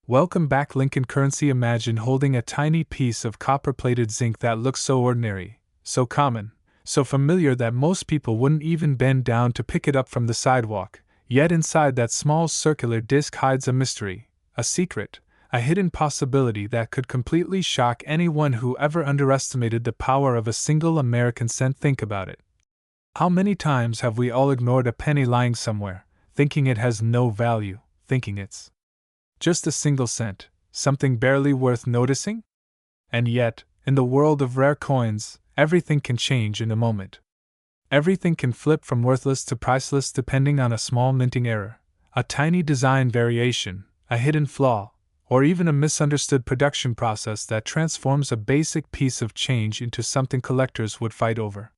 Welcome back, Lincoln Currency. Imagine holding a tiny piece of copper-plated zinc that looks so ordinary, so common, so familiar that most people wouldn't even bend down to pick it up from the sidewalk, yet inside that small circular disc hides a mystery, a secret, a hidden possibility that could completely shock anyone who ever underestimated the power of a single American cent. Think about it. How many times have we all ignored a penny lying somewhere, thinking it has no value, thinking it's just a single cent, something barely worth noticing? And yet, in the world of rare coins, everything can change in a moment. Everything can flip from worthless to priceless depending on a small minting error, a tiny design variation, a hidden flaw, or even a misunderstood production process that transforms a basic piece of change into something collectors would fight over.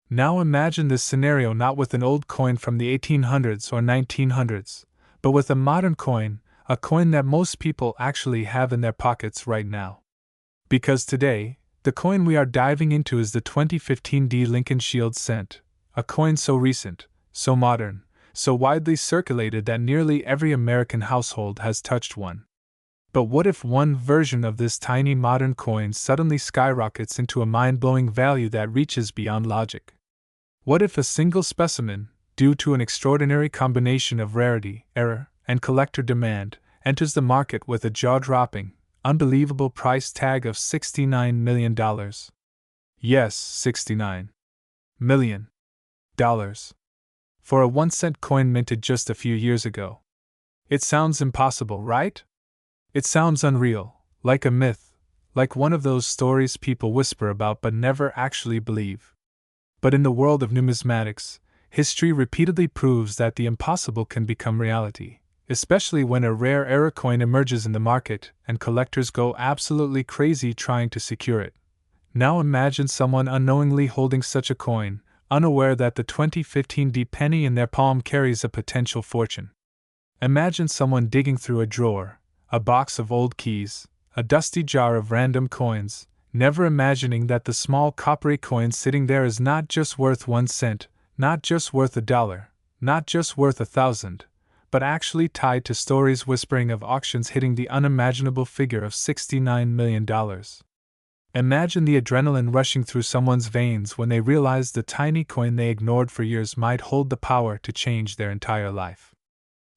Now imagine this scenario not with an old coin from the 1800s or 1900s, but with a modern coin, a coin that most people actually have in their pockets right now. Because today, the coin we are diving into is the 2015 Lincoln Shield cent, a coin so recent, so modern, so widely circulated that nearly every American household has touched one. But what if one version of this tiny modern coin suddenly skyrockets into a mind-blowing value that reaches beyond logic? What if a single specimen, due to an extraordinary combination of rarity, error, and collector demand, enters the market with a jaw-dropping, unbelievable price tag of $69 million? Yes, $69 million. For a 1-cent coin minted just a few years ago. It sounds impossible, right? It sounds unreal, like a myth, like one of those stories people whisper about but never actually believe. But in the world of numismatics, history repeatedly proves that the impossible can become reality, especially when a rare error coin emerges in the market and collectors go absolutely crazy trying to secure it. Now imagine someone unknowingly holding such a coin, unaware that the 2015 penny in their palm carries a potential fortune. Imagine someone digging through a drawer, a box of old keys, a dusty jar of random coins, never imagining that the small coppery coin sitting there is not just worth 1 cent, not just worth $1, not just worth 1,000, but actually tied to stories whispering of auctions hitting the unimaginable figure of $69 million. Imagine the adrenaline rushing through someone's veins when they realize the tiny coin they ignored for years might hold the power to change their entire life.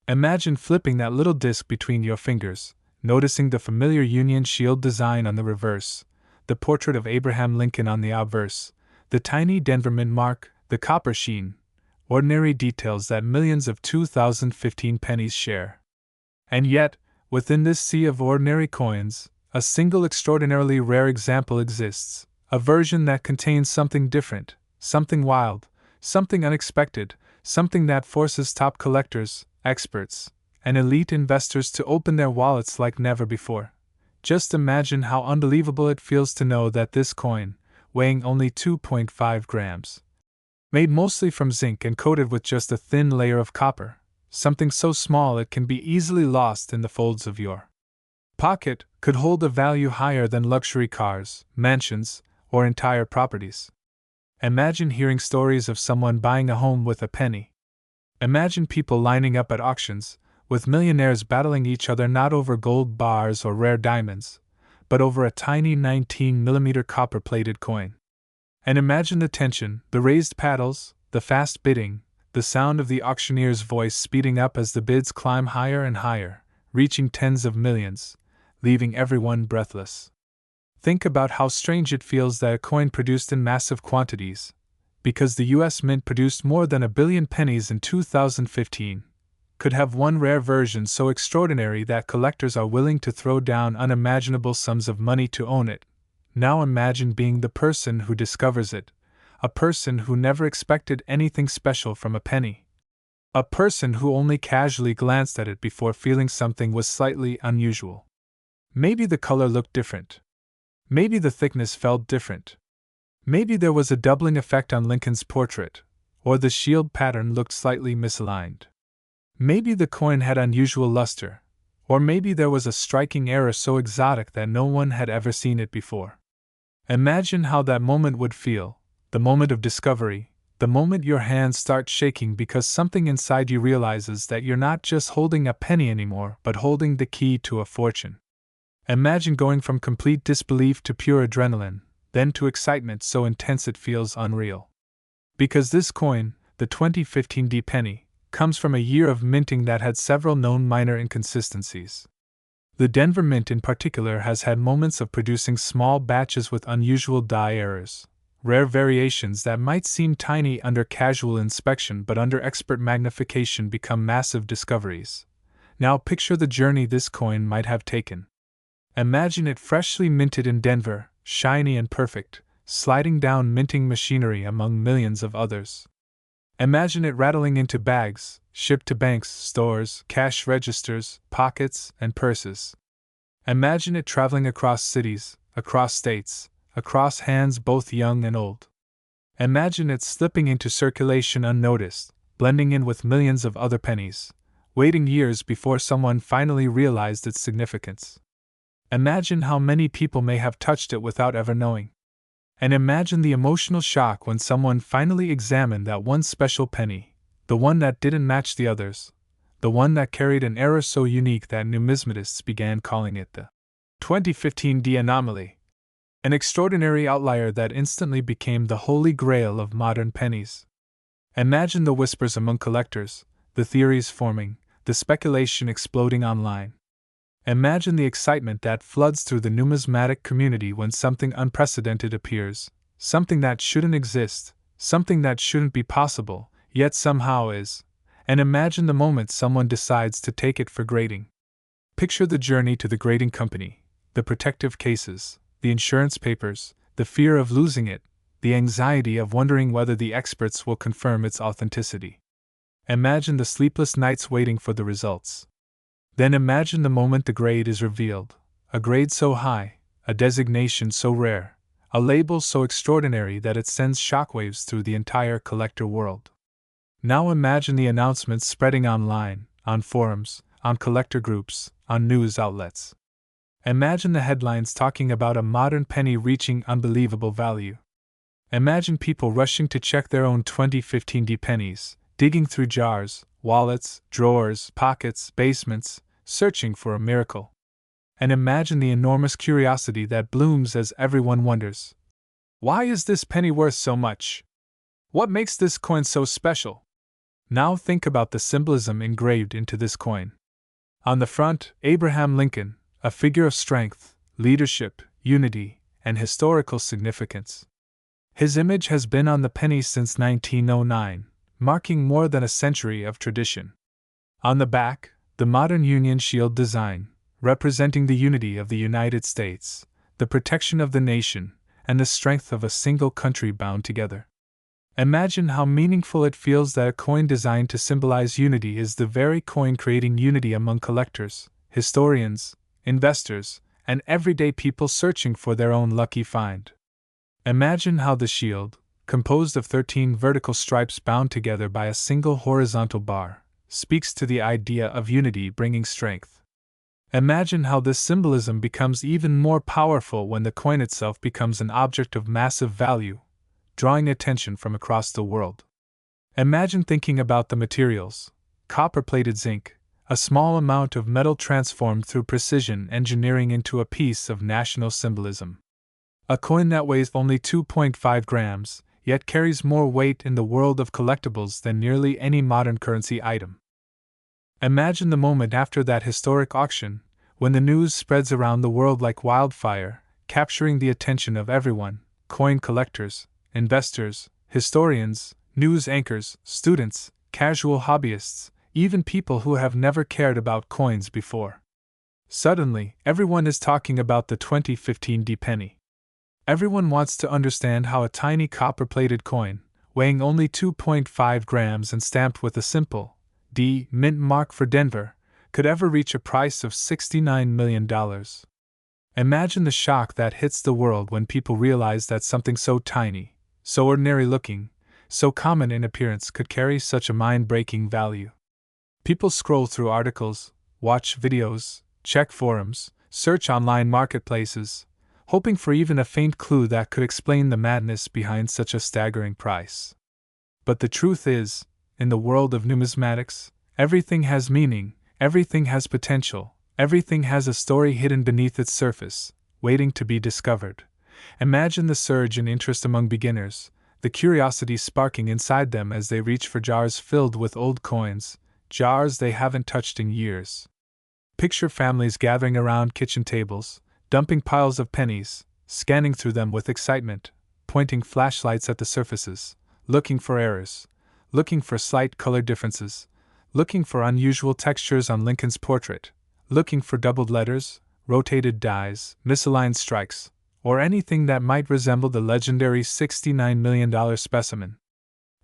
Imagine flipping that little disc between your fingers, noticing the familiar Union Shield design on the reverse, the portrait of Abraham Lincoln on the obverse, the tiny Denver Mint mark, the copper sheen, ordinary details that millions of 2015 pennies share. And yet, within this sea of ordinary coins, a single extraordinarily rare example exists, a version that contains something different, something wild, something unexpected, something that forces top collectors, experts, and elite investors to open their wallets like never before. Just imagine how unbelievable it feels to know that this coin, weighing only 2.5 grams, made mostly from zinc and coated with just a thin layer of copper, something so small it can be easily lost in the folds of your pocket, could hold a value higher than luxury cars, mansions, or entire properties. Imagine hearing stories of someone buying a home with a penny. Imagine people lining up at auctions, with millionaires battling each other not over gold bars or rare diamonds, but over a tiny 19mm copper-plated coin. And imagine the tension, the raised paddles, the fast bidding, the sound of the auctioneer's voice speeding up as the bids climb higher and higher, reaching tens of millions, leaving everyone breathless. Think about how strange it feels that a coin produced in massive quantities, because the US Mint produced more than 1 billion pennies in 2015, could have one rare version so extraordinary that collectors are willing to throw down unimaginable sums of money to own it. Now imagine being the person who discovers it, a person who never expected anything special from a penny. A person who only casually glanced at it before feeling something was slightly unusual. Maybe the color looked different. Maybe the thickness felt different. Maybe there was a doubling effect on Lincoln's portrait, or the shield pattern looked slightly misaligned. Maybe the coin had unusual luster, or maybe there was a striking error so exotic that no one had ever seen it before. Imagine how that moment would feel, the moment of discovery, The moment your hands start shaking because something inside you realizes that you're not just holding a penny anymore, but holding the key to a fortune. Imagine going from complete disbelief to pure adrenaline, then to excitement so intense it feels unreal. Because this coin, the 2015 D penny, comes from a year of minting that had several known minor inconsistencies. The Denver Mint in particular has had moments of producing small batches with unusual die errors, rare variations that might seem tiny under casual inspection but under expert magnification become massive discoveries. Now picture the journey this coin might have taken. Imagine it freshly minted in Denver, shiny and perfect, sliding down minting machinery among millions of others. Imagine it rattling into bags, shipped to banks, stores, cash registers, pockets, and purses. Imagine it traveling across cities, across states, across hands both young and old. Imagine it slipping into circulation unnoticed, blending in with millions of other pennies, waiting years before someone finally realized its significance. Imagine how many people may have touched it without ever knowing. And imagine the emotional shock when someone finally examined that one special penny, the one that didn't match the others, the one that carried an error so unique that numismatists began calling it the 2015 D anomaly, an extraordinary outlier that instantly became the holy grail of modern pennies. Imagine the whispers among collectors, the theories forming, the speculation exploding online. Imagine the excitement that floods through the numismatic community when something unprecedented appears, something that shouldn't exist, something that shouldn't be possible, yet somehow is. And imagine the moment someone decides to take it for grading. Picture the journey to the grading company, the protective cases, the insurance papers, the fear of losing it, the anxiety of wondering whether the experts will confirm its authenticity. Imagine the sleepless nights waiting for the results. Then imagine the moment the grade is revealed, a grade so high, a designation so rare, a label so extraordinary that it sends shockwaves through the entire collector world. Now imagine the announcements spreading online, on forums, on collector groups, on news outlets. Imagine the headlines talking about a modern penny reaching unbelievable value. Imagine people rushing to check their own 2015 D pennies, digging through jars, wallets, drawers, pockets, basements, searching for a miracle. And imagine the enormous curiosity that blooms as everyone wonders, why is this penny worth so much? What makes this coin so special? Now think about the symbolism engraved into this coin. On the front, Abraham Lincoln, a figure of strength, leadership, unity, and historical significance. His image has been on the penny since 1909, marking more than a century of tradition. On the back, the modern Union Shield design, representing the unity of the United States, the protection of the nation, and the strength of a single country bound together. Imagine how meaningful it feels that a coin designed to symbolize unity is the very coin creating unity among collectors, historians, investors, and everyday people searching for their own lucky find. Imagine how the shield, composed of 13 vertical stripes bound together by a single horizontal bar, speaks to the idea of unity bringing strength. Imagine how this symbolism becomes even more powerful when the coin itself becomes an object of massive value, drawing attention from across the world. Imagine thinking about the materials: copper-plated zinc, a small amount of metal transformed through precision engineering into a piece of national symbolism. A coin that weighs only 2.5 grams, yet carries more weight in the world of collectibles than nearly any modern currency item. Imagine the moment after that historic auction, when the news spreads around the world like wildfire, capturing the attention of everyone: coin collectors, investors, historians, news anchors, students, casual hobbyists, even people who have never cared about coins before. Suddenly, everyone is talking about the 2015 D penny. Everyone wants to understand how a tiny copper-plated coin, weighing only 2.5 grams and stamped with a simple D mint mark for Denver, could ever reach a price of $69 million. Imagine the shock that hits the world when people realize that something so tiny, so ordinary-looking, so common in appearance could carry such a mind-breaking value. People scroll through articles, watch videos, check forums, search online marketplaces, hoping for even a faint clue that could explain the madness behind such a staggering price. But the truth is, in the world of numismatics, everything has meaning, everything has potential, everything has a story hidden beneath its surface, waiting to be discovered. Imagine the surge in interest among beginners, the curiosity sparking inside them as they reach for jars filled with old coins, jars they haven't touched in years. Picture families gathering around kitchen tables, dumping piles of pennies, scanning through them with excitement, pointing flashlights at the surfaces, looking for errors, looking for slight color differences, looking for unusual textures on Lincoln's portrait, looking for doubled letters, rotated dies, misaligned strikes, or anything that might resemble the legendary $69 million specimen.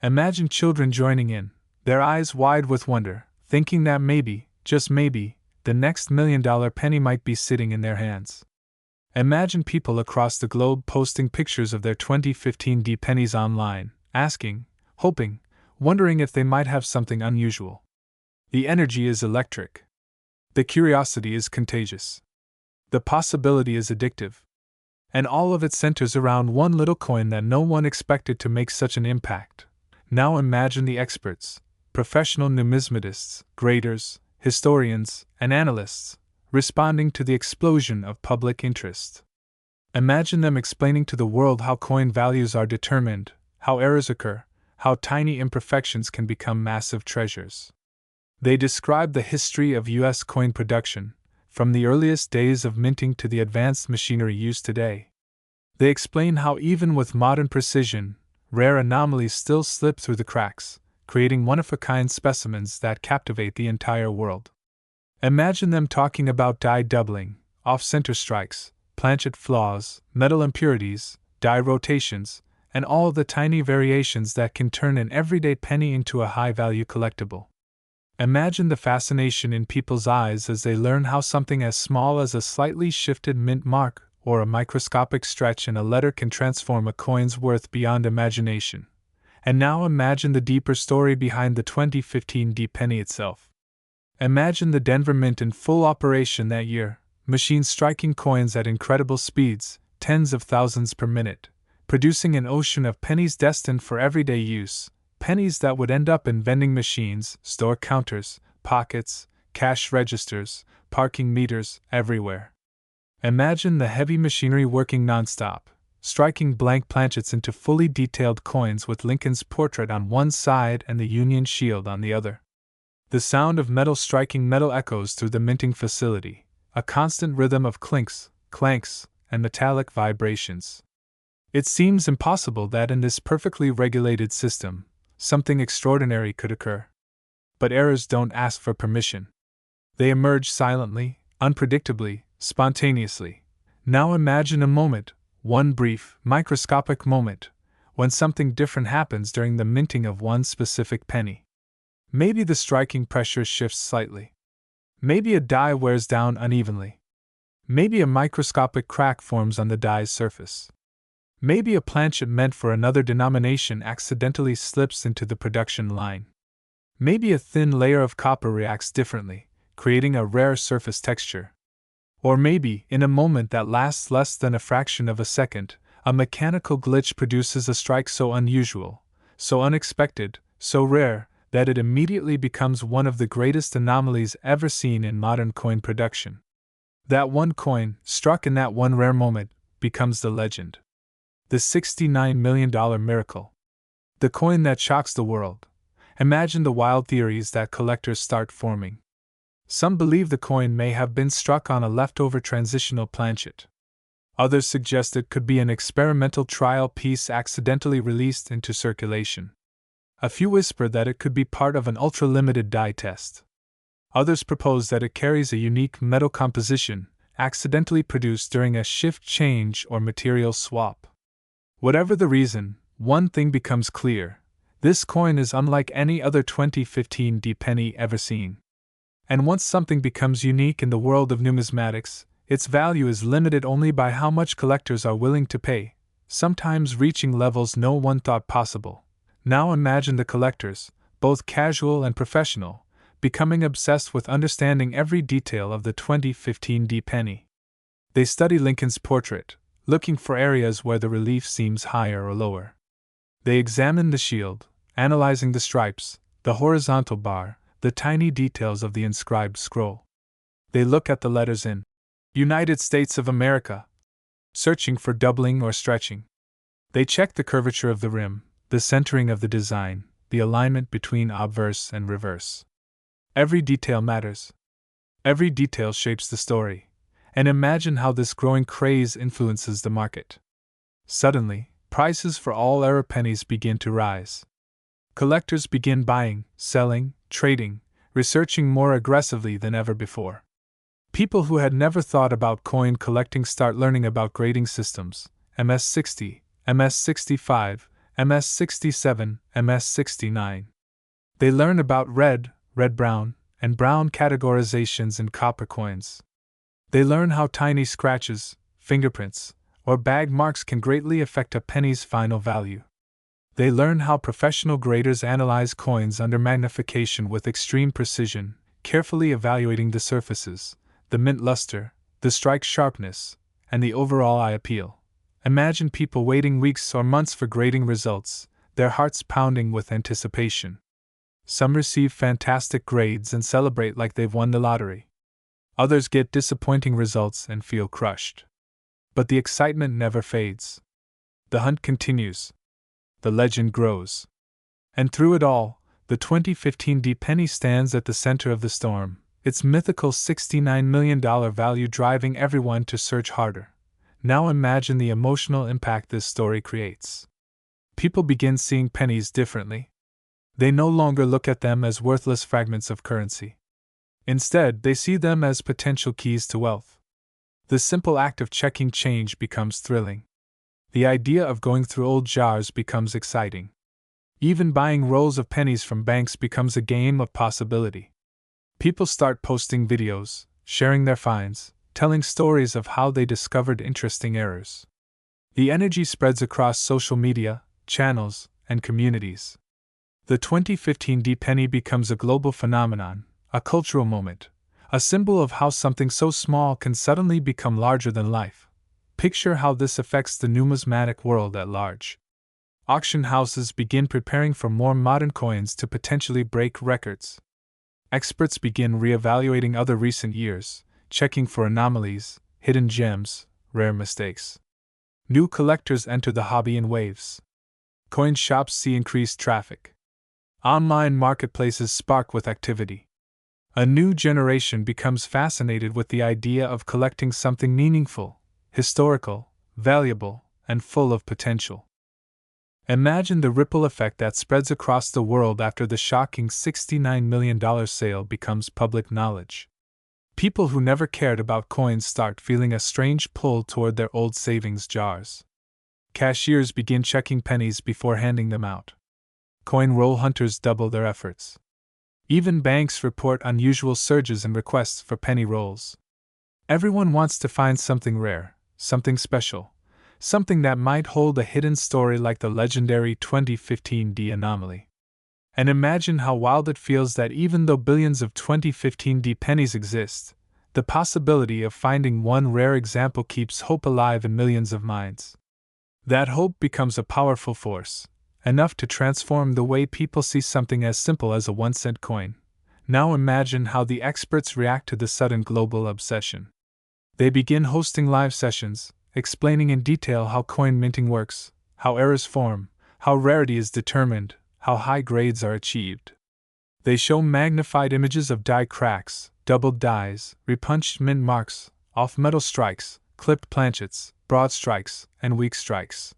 Imagine children joining in, their eyes wide with wonder, thinking that maybe, just maybe, the next $1 million penny might be sitting in their hands. Imagine people across the globe posting pictures of their 2015 D pennies online, asking, hoping, wondering if they might have something unusual. The energy is electric. The curiosity is contagious. The possibility is addictive. And all of it centers around one little coin that no one expected to make such an impact. Now imagine the experts, professional numismatists, graders, historians, and analysts, responding to the explosion of public interest. Imagine them explaining to the world how coin values are determined, how errors occur, how tiny imperfections can become massive treasures. They describe the history of U.S. coin production, from the earliest days of minting to the advanced machinery used today. They explain how even with modern precision, rare anomalies still slip through the cracks, creating one-of-a-kind specimens that captivate the entire world. Imagine them talking about die doubling, off-center strikes, planchet flaws, metal impurities, die rotations, and all the tiny variations that can turn an everyday penny into a high-value collectible. Imagine the fascination in people's eyes as they learn how something as small as a slightly shifted mint mark or a microscopic stretch in a letter can transform a coin's worth beyond imagination. And now imagine the deeper story behind the 2015 D penny itself. Imagine the Denver Mint in full operation that year, machines striking coins at incredible speeds, tens of thousands per minute, producing an ocean of pennies destined for everyday use, pennies that would end up in vending machines, store counters, pockets, cash registers, parking meters, everywhere. Imagine the heavy machinery working nonstop, striking blank planchets into fully detailed coins with Lincoln's portrait on one side and the Union Shield on the other. The sound of metal striking metal echoes through the minting facility, a constant rhythm of clinks, clanks, and metallic vibrations. It seems impossible that in this perfectly regulated system, something extraordinary could occur. But errors don't ask for permission. They emerge silently, unpredictably, spontaneously. Now imagine a moment, one brief, microscopic moment, when something different happens during the minting of one specific penny. Maybe the striking pressure shifts slightly. Maybe a die wears down unevenly. Maybe a microscopic crack forms on the die's surface. Maybe a planchet meant for another denomination accidentally slips into the production line. Maybe a thin layer of copper reacts differently, creating a rare surface texture. Or maybe, in a moment that lasts less than a fraction of a second, a mechanical glitch produces a strike so unusual, so unexpected, so rare, that it immediately becomes one of the greatest anomalies ever seen in modern coin production. That one coin, struck in that one rare moment, becomes the legend. The $69 million miracle. The coin that shocks the world. Imagine the wild theories that collectors start forming. Some believe the coin may have been struck on a leftover transitional planchet. Others suggest it could be an experimental trial piece accidentally released into circulation. A few whisper that it could be part of an ultra-limited die test. Others propose that it carries a unique metal composition, accidentally produced during a shift change or material swap. Whatever the reason, one thing becomes clear: this coin is unlike any other 2015 D penny ever seen. And once something becomes unique in the world of numismatics, its value is limited only by how much collectors are willing to pay, sometimes reaching levels no one thought possible. Now imagine the collectors, both casual and professional, becoming obsessed with understanding every detail of the 2015 D penny. They study Lincoln's portrait, looking for areas where the relief seems higher or lower. They examine the shield, analyzing the stripes, the horizontal bar, the tiny details of the inscribed scroll. They look at the letters in United States of America, searching for doubling or stretching. They check the curvature of the rim, the centering of the design, the alignment between obverse and reverse. Every detail matters. Every detail shapes the story. And imagine how this growing craze influences the market. Suddenly, prices for all era pennies begin to rise. Collectors begin buying, selling, trading, researching more aggressively than ever before. People who had never thought about coin collecting start learning about grading systems, MS-60, MS-65, MS-67, MS-69. They learn about red, red-brown, and brown categorizations in copper coins. They learn how tiny scratches, fingerprints, or bag marks can greatly affect a penny's final value. They learn how professional graders analyze coins under magnification with extreme precision, carefully evaluating the surfaces, the mint luster, the strike sharpness, and the overall eye appeal. Imagine people waiting weeks or months for grading results, their hearts pounding with anticipation. Some receive fantastic grades and celebrate like they've won the lottery. Others get disappointing results and feel crushed. But the excitement never fades. The hunt continues. The legend grows. And through it all, the 2015 D penny stands at the center of the storm, its mythical $69 million value driving everyone to search harder. Now imagine the emotional impact this story creates. People begin seeing pennies differently. They no longer look at them as worthless fragments of currency. Instead, they see them as potential keys to wealth. The simple act of checking change becomes thrilling. The idea of going through old jars becomes exciting. Even buying rolls of pennies from banks becomes a game of possibility. People start posting videos, sharing their finds, telling stories of how they discovered interesting errors. The energy spreads across social media, channels, and communities. The 2015 D penny becomes a global phenomenon, a cultural moment, a symbol of how something so small can suddenly become larger than life. Picture how this affects the numismatic world at large. Auction houses begin preparing for more modern coins to potentially break records. Experts begin re-evaluating other recent years, checking for anomalies, hidden gems, rare mistakes. New collectors enter the hobby in waves. Coin shops see increased traffic. Online marketplaces spark with activity. A new generation becomes fascinated with the idea of collecting something meaningful, historical, valuable, and full of potential. Imagine the ripple effect that spreads across the world after the shocking $69 million sale becomes public knowledge. People who never cared about coins start feeling a strange pull toward their old savings jars. Cashiers begin checking pennies before handing them out. Coin roll hunters double their efforts. Even banks report unusual surges in requests for penny rolls. Everyone wants to find something rare, something special, something that might hold a hidden story like the legendary 2015 D anomaly. And imagine how wild it feels that even though billions of 2015 D pennies exist, the possibility of finding one rare example keeps hope alive in millions of minds. That hope becomes a powerful force, enough to transform the way people see something as simple as a 1-cent coin. Now imagine how the experts react to the sudden global obsession. They begin hosting live sessions, explaining in detail how coin minting works, how errors form, how rarity is determined, how high grades are achieved. They show magnified images of die cracks, doubled dies, repunched mint marks, off-metal strikes, clipped planchets, broad strikes, and weak strikes.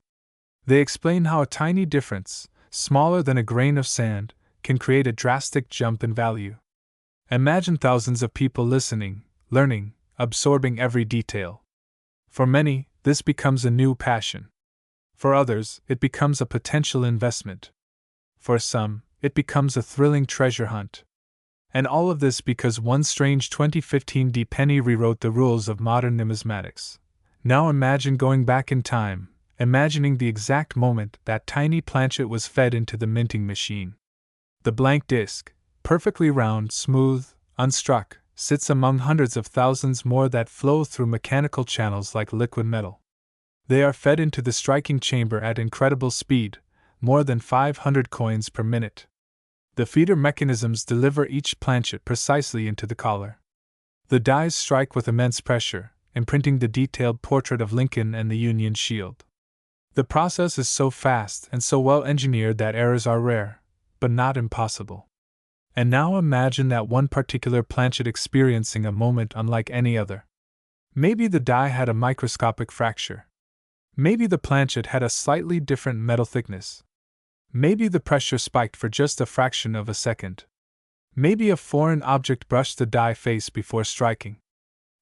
They explain how a tiny difference, smaller than a grain of sand, can create a drastic jump in value. Imagine thousands of people listening, learning, absorbing every detail. For many, this becomes a new passion. For others, it becomes a potential investment. For some, it becomes a thrilling treasure hunt. And all of this because one strange 2015 D penny rewrote the rules of modern numismatics. Now imagine going back in time, imagining the exact moment that tiny planchet was fed into the minting machine. The blank disc, perfectly round, smooth, unstruck, sits among hundreds of thousands more that flow through mechanical channels like liquid metal. They are fed into the striking chamber at incredible speed, more than 500 coins per minute. The feeder mechanisms deliver each planchet precisely into the collar. The dies strike with immense pressure, imprinting the detailed portrait of Lincoln and the Union shield. The process is so fast and so well engineered that errors are rare, but not impossible. And now imagine that one particular planchet experiencing a moment unlike any other. Maybe the die had a microscopic fracture. Maybe the planchet had a slightly different metal thickness. Maybe the pressure spiked for just a fraction of a second. Maybe a foreign object brushed the die face before striking.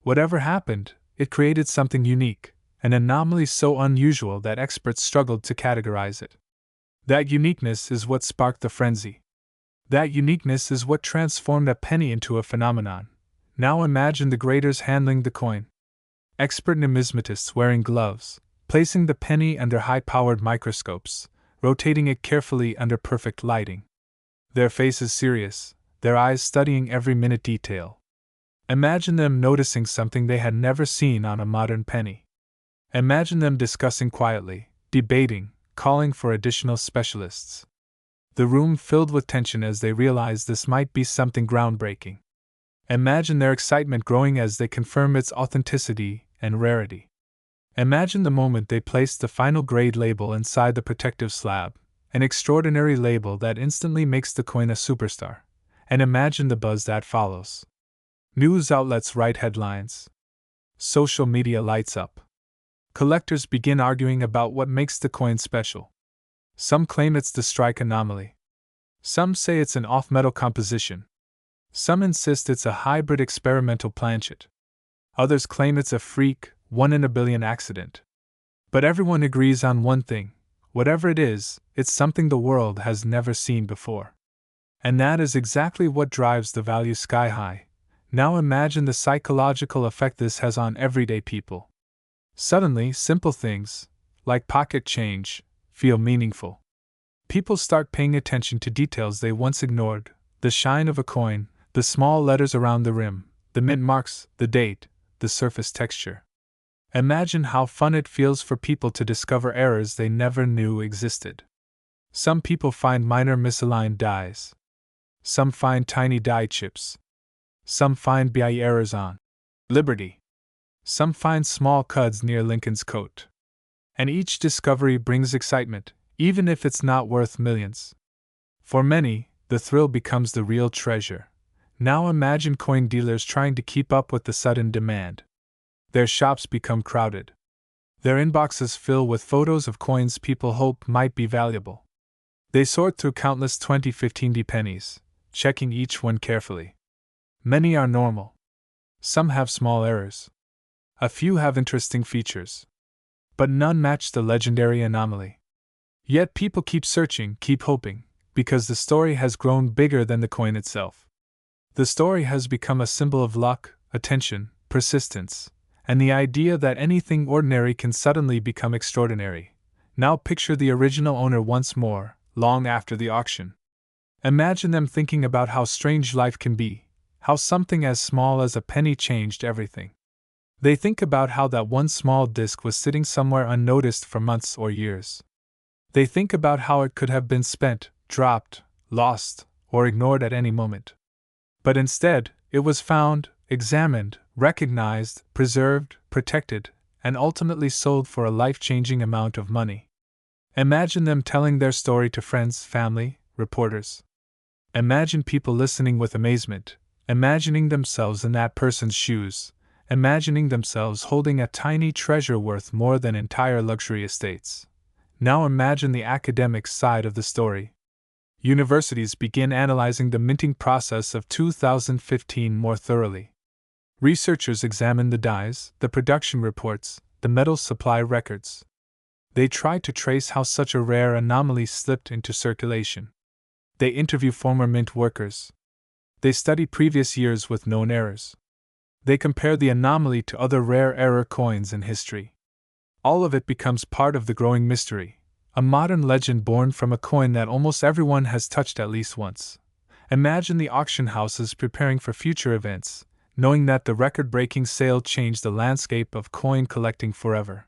Whatever happened, it created something unique, an anomaly so unusual that experts struggled to categorize it. That uniqueness is what sparked the frenzy. That uniqueness is what transformed a penny into a phenomenon. Now imagine the graders handling the coin. Expert numismatists wearing gloves, placing the penny under high-powered microscopes, rotating it carefully under perfect lighting. Their faces serious, their eyes studying every minute detail. Imagine them noticing something they had never seen on a modern penny. Imagine them discussing quietly, debating, calling for additional specialists. The room filled with tension as they realized this might be something groundbreaking. Imagine their excitement growing as they confirm its authenticity and rarity. Imagine the moment they placed the final grade label inside the protective slab, an extraordinary label that instantly makes the coin a superstar. And imagine the buzz that follows. News outlets write headlines. Social media lights up. Collectors begin arguing about what makes the coin special. Some claim it's the strike anomaly. Some say it's an off-metal composition. Some insist it's a hybrid experimental planchet. Others claim it's a freak, one-in-a-billion accident. But everyone agrees on one thing: whatever it is, it's something the world has never seen before. And that is exactly what drives the value sky high. Now imagine the psychological effect this has on everyday people. Suddenly, simple things, like pocket change, feel meaningful. People start paying attention to details they once ignored: the shine of a coin, the small letters around the rim, the mint marks, the date, the surface texture. Imagine how fun it feels for people to discover errors they never knew existed. Some people find minor misaligned dies. Some find tiny die chips. Some find BI errors on Liberty. Some find small cuds near Lincoln's coat. And each discovery brings excitement, even if it's not worth millions. For many, the thrill becomes the real treasure. Now imagine coin dealers trying to keep up with the sudden demand. Their shops become crowded. Their inboxes fill with photos of coins people hope might be valuable. They sort through countless 2015 pennies, checking each one carefully. Many are normal. Some have small errors. A few have interesting features. But none match the legendary anomaly. Yet people keep searching, keep hoping, because the story has grown bigger than the coin itself. The story has become a symbol of luck, attention, persistence, and the idea that anything ordinary can suddenly become extraordinary. Now picture the original owner once more, long after the auction. Imagine them thinking about how strange life can be, how something as small as a penny changed everything. They think about how that one small disc was sitting somewhere unnoticed for months or years. They think about how it could have been spent, dropped, lost, or ignored at any moment. But instead, it was found, examined, recognized, preserved, protected, and ultimately sold for a life-changing amount of money. Imagine them telling their story to friends, family, reporters. Imagine people listening with amazement, imagining themselves in that person's shoes, imagining themselves holding a tiny treasure worth more than entire luxury estates. Now imagine the academic side of the story. Universities begin analyzing the minting process of 2015 more thoroughly. Researchers examine the dies, the production reports, the metal supply records. They try to trace how such a rare anomaly slipped into circulation. They interview former mint workers. They study previous years with known errors. They compare the anomaly to other rare error coins in history. All of it becomes part of the growing mystery, a modern legend born from a coin that almost everyone has touched at least once. Imagine the auction houses preparing for future events, knowing that the record-breaking sale changed the landscape of coin collecting forever.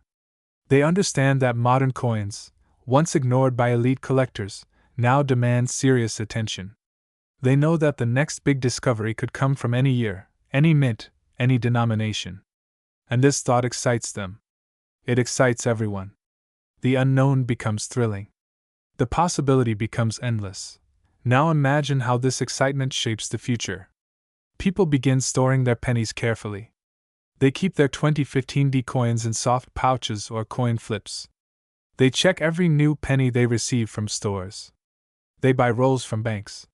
They understand that modern coins, once ignored by elite collectors, now demand serious attention. They know that the next big discovery could come from any year, any mint, any denomination. And this thought excites them. It excites everyone. The unknown becomes thrilling. The possibility becomes endless. Now imagine how this excitement shapes the future. People begin storing their pennies carefully. They keep their 2015 coins in soft pouches or coin flips. They check every new penny they receive from stores. They buy rolls from banks.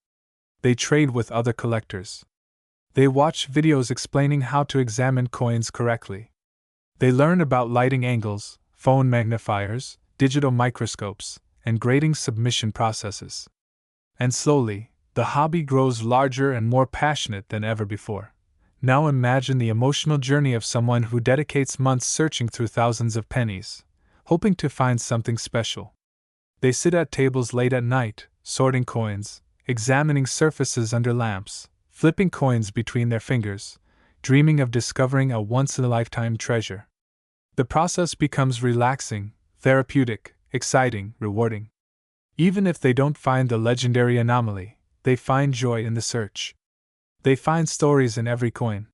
They trade with other collectors. They watch videos explaining how to examine coins correctly. They learn about lighting angles, phone magnifiers, digital microscopes, and grading submission processes. And slowly, the hobby grows larger and more passionate than ever before. Now imagine the emotional journey of someone who dedicates months searching through thousands of pennies, hoping to find something special. They sit at tables late at night, sorting coins, examining surfaces under lamps, flipping coins between their fingers, dreaming of discovering a once-in-a-lifetime treasure. The process becomes relaxing, therapeutic, exciting, rewarding. Even if they don't find the legendary anomaly, they find joy in the search. They find stories in every coin.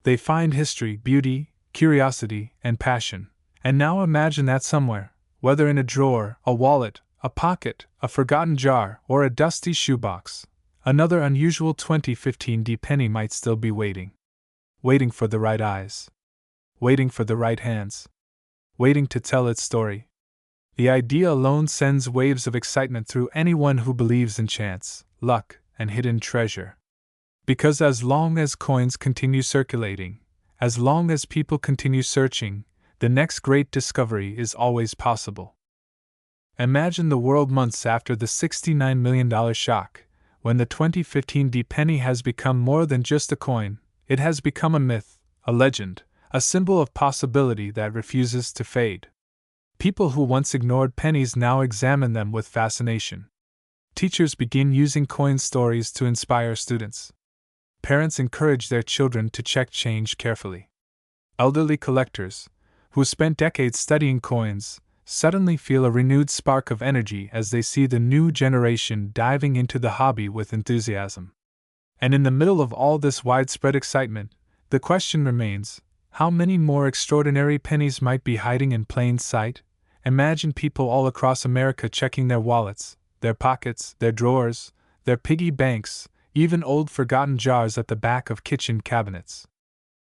They find history, beauty, curiosity, and passion. And now imagine that somewhere, whether in a drawer, a wallet, a pocket, a forgotten jar, or a dusty shoebox, another unusual 2015 penny might still be waiting. Waiting for the right eyes. Waiting for the right hands. Waiting to tell its story. The idea alone sends waves of excitement through anyone who believes in chance, luck, and hidden treasure. Because as long as coins continue circulating, as long as people continue searching, the next great discovery is always possible. Imagine the world months after the $69 million shock, when the 2015 penny has become more than just a coin. It has become a myth, a legend, a symbol of possibility that refuses to fade. People who once ignored pennies now examine them with fascination. Teachers begin using coin stories to inspire students. Parents encourage their children to check change carefully. Elderly collectors, who spent decades studying coins, suddenly feel a renewed spark of energy as they see the new generation diving into the hobby with enthusiasm. And in the middle of all this widespread excitement, the question remains, how many more extraordinary pennies might be hiding in plain sight? Imagine people all across America checking their wallets, their pockets, their drawers, their piggy banks, even old forgotten jars at the back of kitchen cabinets.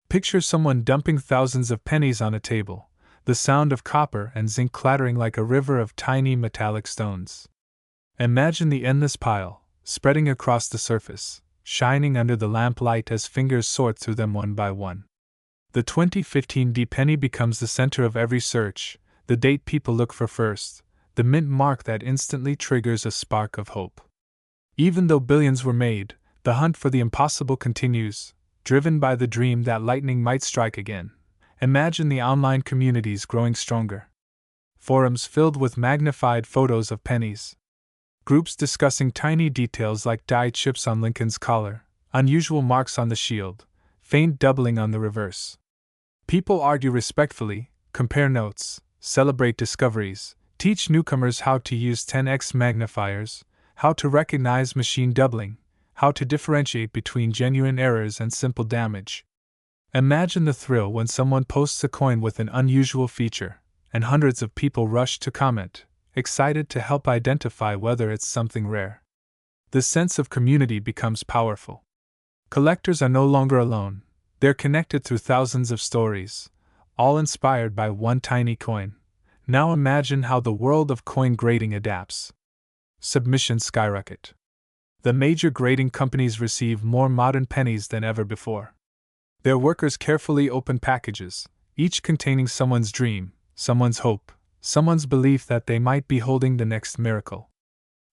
Picture someone dumping thousands of pennies on a table, the sound of copper and zinc clattering like a river of tiny metallic stones. Imagine the endless pile, spreading across the surface, shining under the lamplight as fingers sort through them one by one. The 2015 penny becomes the center of every search, the date people look for first, the mint mark that instantly triggers a spark of hope. Even though billions were made, the hunt for the impossible continues, driven by the dream that lightning might strike again. Imagine the online communities growing stronger. Forums filled with magnified photos of pennies. Groups discussing tiny details like dyed chips on Lincoln's collar, unusual marks on the shield, faint doubling on the reverse. People argue respectfully, compare notes, celebrate discoveries, teach newcomers how to use 10x magnifiers, how to recognize machine doubling, how to differentiate between genuine errors and simple damage. Imagine the thrill when someone posts a coin with an unusual feature, and hundreds of people rush to comment, excited to help identify whether it's something rare. The sense of community becomes powerful. Collectors are no longer alone, they're connected through thousands of stories, all inspired by one tiny coin. Now imagine how the world of coin grading adapts. Submissions skyrocket. The major grading companies receive more modern pennies than ever before. Their workers carefully open packages, each containing someone's dream, someone's hope, someone's belief that they might be holding the next miracle.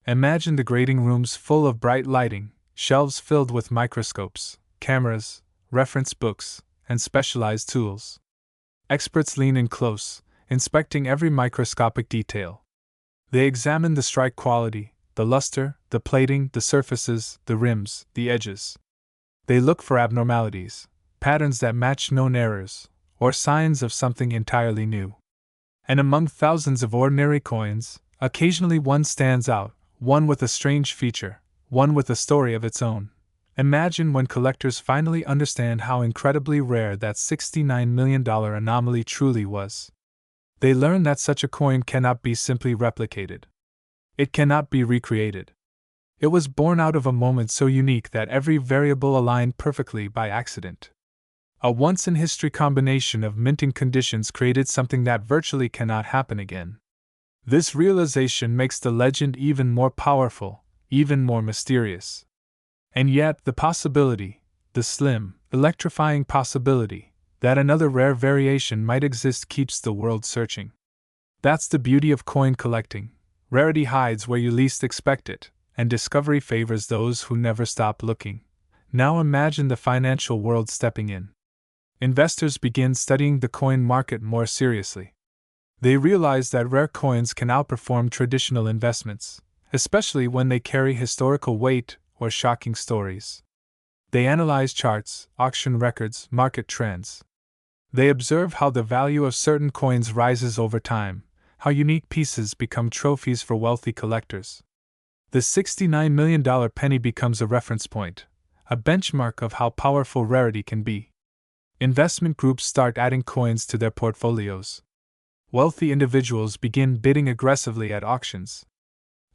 Imagine the grading rooms full of bright lighting, shelves filled with microscopes, cameras, reference books, and specialized tools. Experts lean in close, inspecting every microscopic detail. They examine the strike quality, the luster, the plating, the surfaces, the rims, the edges. They look for abnormalities, patterns that match known errors, or signs of something entirely new. And among thousands of ordinary coins, Occasionally one stands out, one with a strange feature, one with a story of its own. Imagine when collectors finally understand how incredibly rare that $69 million anomaly truly was. They learn that such a coin cannot be simply replicated. It cannot be recreated. It was born out of a moment so unique that every variable aligned perfectly by accident. A once-in-history combination of minting conditions created something that virtually cannot happen again. This realization makes the legend even more powerful, even more mysterious. And yet, the possibility, the slim, electrifying possibility, that another rare variation might exist keeps the world searching. That's the beauty of coin collecting. Rarity hides where you least expect it, and discovery favors those who never stop looking. Now imagine the financial world stepping in. Investors begin studying the coin market more seriously. They realize that rare coins can outperform traditional investments, especially when they carry historical weight or shocking stories. They analyze charts, auction records, market trends. They observe how the value of certain coins rises over time, how unique pieces become trophies for wealthy collectors. The $69 million penny becomes a reference point, a benchmark of how powerful rarity can be. Investment groups start adding coins to their portfolios. Wealthy individuals begin bidding aggressively at auctions.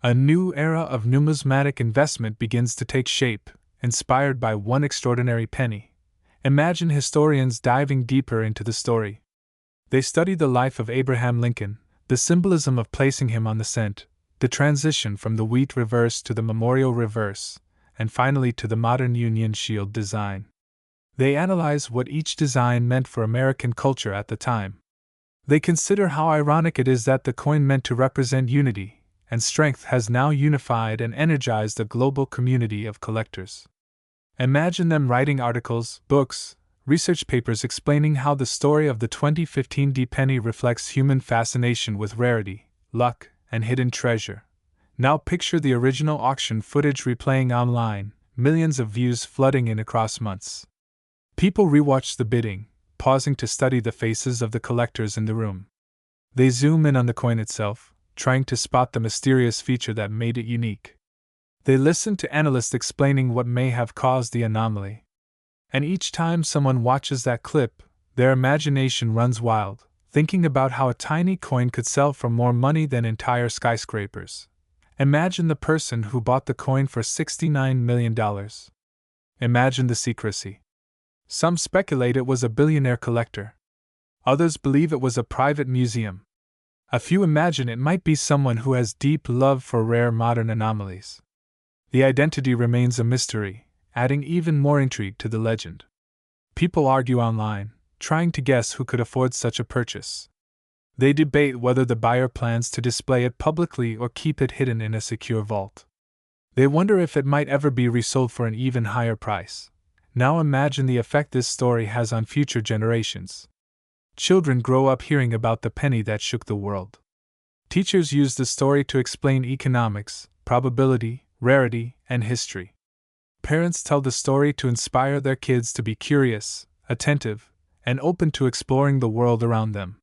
A new era of numismatic investment begins to take shape, inspired by one extraordinary penny. Imagine historians diving deeper into the story. They study the life of Abraham Lincoln, the symbolism of placing him on the cent, the transition from the wheat reverse to the memorial reverse, and finally to the modern Union Shield design. They analyze what each design meant for American culture at the time. They consider how ironic it is that the coin meant to represent unity and strength has now unified and energized a global community of collectors. Imagine them writing articles, books, research papers explaining how the story of the 2015 penny reflects human fascination with rarity, luck, and hidden treasure. Now picture the original auction footage replaying online, millions of views flooding in across months. People rewatch the bidding, pausing to study the faces of the collectors in the room. They zoom in on the coin itself, trying to spot the mysterious feature that made it unique. They listen to analysts explaining what may have caused the anomaly. And each time someone watches that clip, their imagination runs wild, thinking about how a tiny coin could sell for more money than entire skyscrapers. Imagine the person who bought the coin for $69 million. Imagine the secrecy. Some speculate it was a billionaire collector. Others believe it was a private museum. A few imagine it might be someone who has deep love for rare modern anomalies. The identity remains a mystery, adding even more intrigue to the legend. People argue online, trying to guess who could afford such a purchase. They debate whether the buyer plans to display it publicly or keep it hidden in a secure vault. They wonder if it might ever be resold for an even higher price. Now imagine the effect this story has on future generations. Children grow up hearing about the penny that shook the world. Teachers use the story to explain economics, probability, rarity, and history. Parents tell the story to inspire their kids to be curious, attentive, and open to exploring the world around them.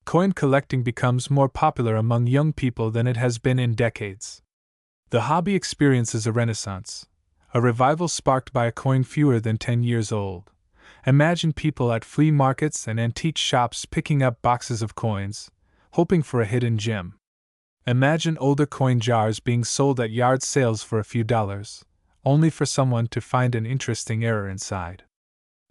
Coin collecting becomes more popular among young people than it has been in decades. The hobby experiences a renaissance, a revival sparked by a coin fewer than 10 years old. Imagine people at flea markets and antique shops picking up boxes of coins, hoping for a hidden gem. Imagine older coin jars being sold at yard sales for a few dollars, only for someone to find an interesting error inside.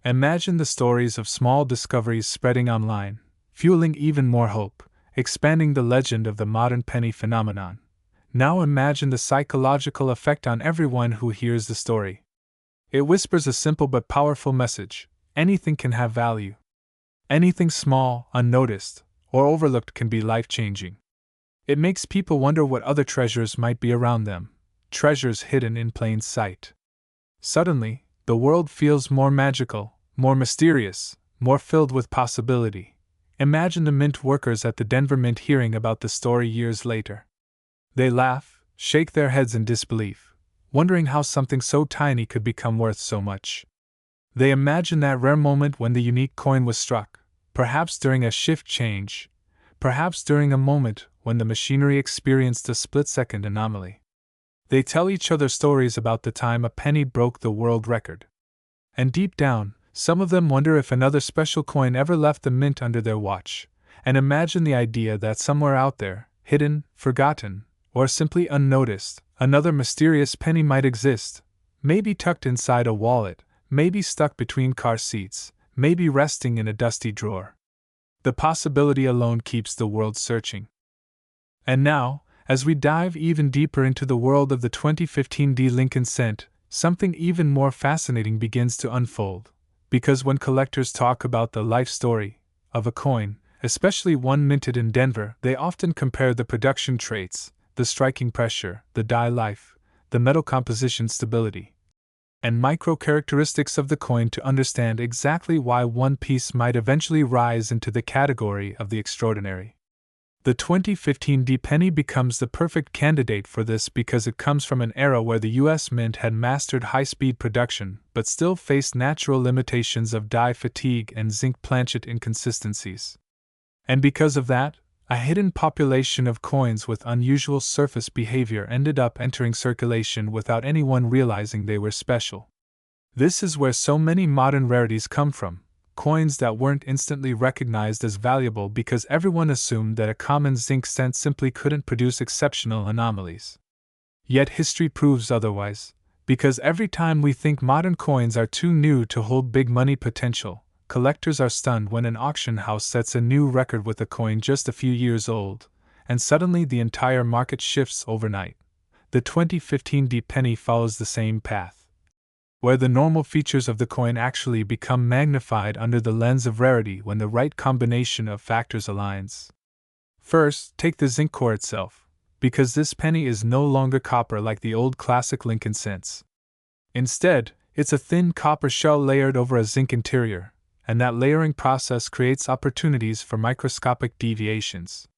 Imagine the stories of small discoveries spreading online, fueling even more hope, expanding the legend of the modern penny phenomenon. Now imagine the psychological effect on everyone who hears the story. It whispers a simple but powerful message: anything can have value. Anything small, unnoticed, or overlooked can be life-changing. It makes people wonder what other treasures might be around them, treasures hidden in plain sight. Suddenly, the world feels more magical, more mysterious, more filled with possibility. Imagine the mint workers at the Denver Mint hearing about the story years later. They laugh, shake their heads in disbelief, wondering how something so tiny could become worth so much. They imagine that rare moment when the unique coin was struck, perhaps during a shift change, perhaps during a moment when the machinery experienced a split-second anomaly. They tell each other stories about the time a penny broke the world record. And deep down, some of them wonder if another special coin ever left the mint under their watch, and imagine the idea that somewhere out there, hidden, forgotten, or simply unnoticed, another mysterious penny might exist, maybe tucked inside a wallet, maybe stuck between car seats, maybe resting in a dusty drawer. The possibility alone keeps the world searching. And now, as we dive even deeper into the world of the 2015 Lincoln cent, something even more fascinating begins to unfold. Because when collectors talk about the life story of a coin, especially one minted in Denver, they often compare the production traits, the striking pressure, the die life, the metal composition stability, and micro characteristics of the coin to understand exactly why one piece might eventually rise into the category of the extraordinary. The 2015 penny becomes the perfect candidate for this because it comes from an era where the US Mint had mastered high-speed production but still faced natural limitations of die fatigue and zinc planchet inconsistencies. And because of that, a hidden population of coins with unusual surface behavior ended up entering circulation without anyone realizing they were special. This is where so many modern rarities come from. Coins that weren't instantly recognized as valuable because everyone assumed that a common zinc cent simply couldn't produce exceptional anomalies. Yet history proves otherwise, because every time we think modern coins are too new to hold big money potential, collectors are stunned when an auction house sets a new record with a coin just a few years old, and suddenly the entire market shifts overnight. The 2015 penny follows the same path, where the normal features of the coin actually become magnified under the lens of rarity when the right combination of factors aligns. First, take the zinc core itself, because this penny is no longer copper like the old classic Lincoln cents. Instead, it's a thin copper shell layered over a zinc interior, and that layering process creates opportunities for microscopic deviations.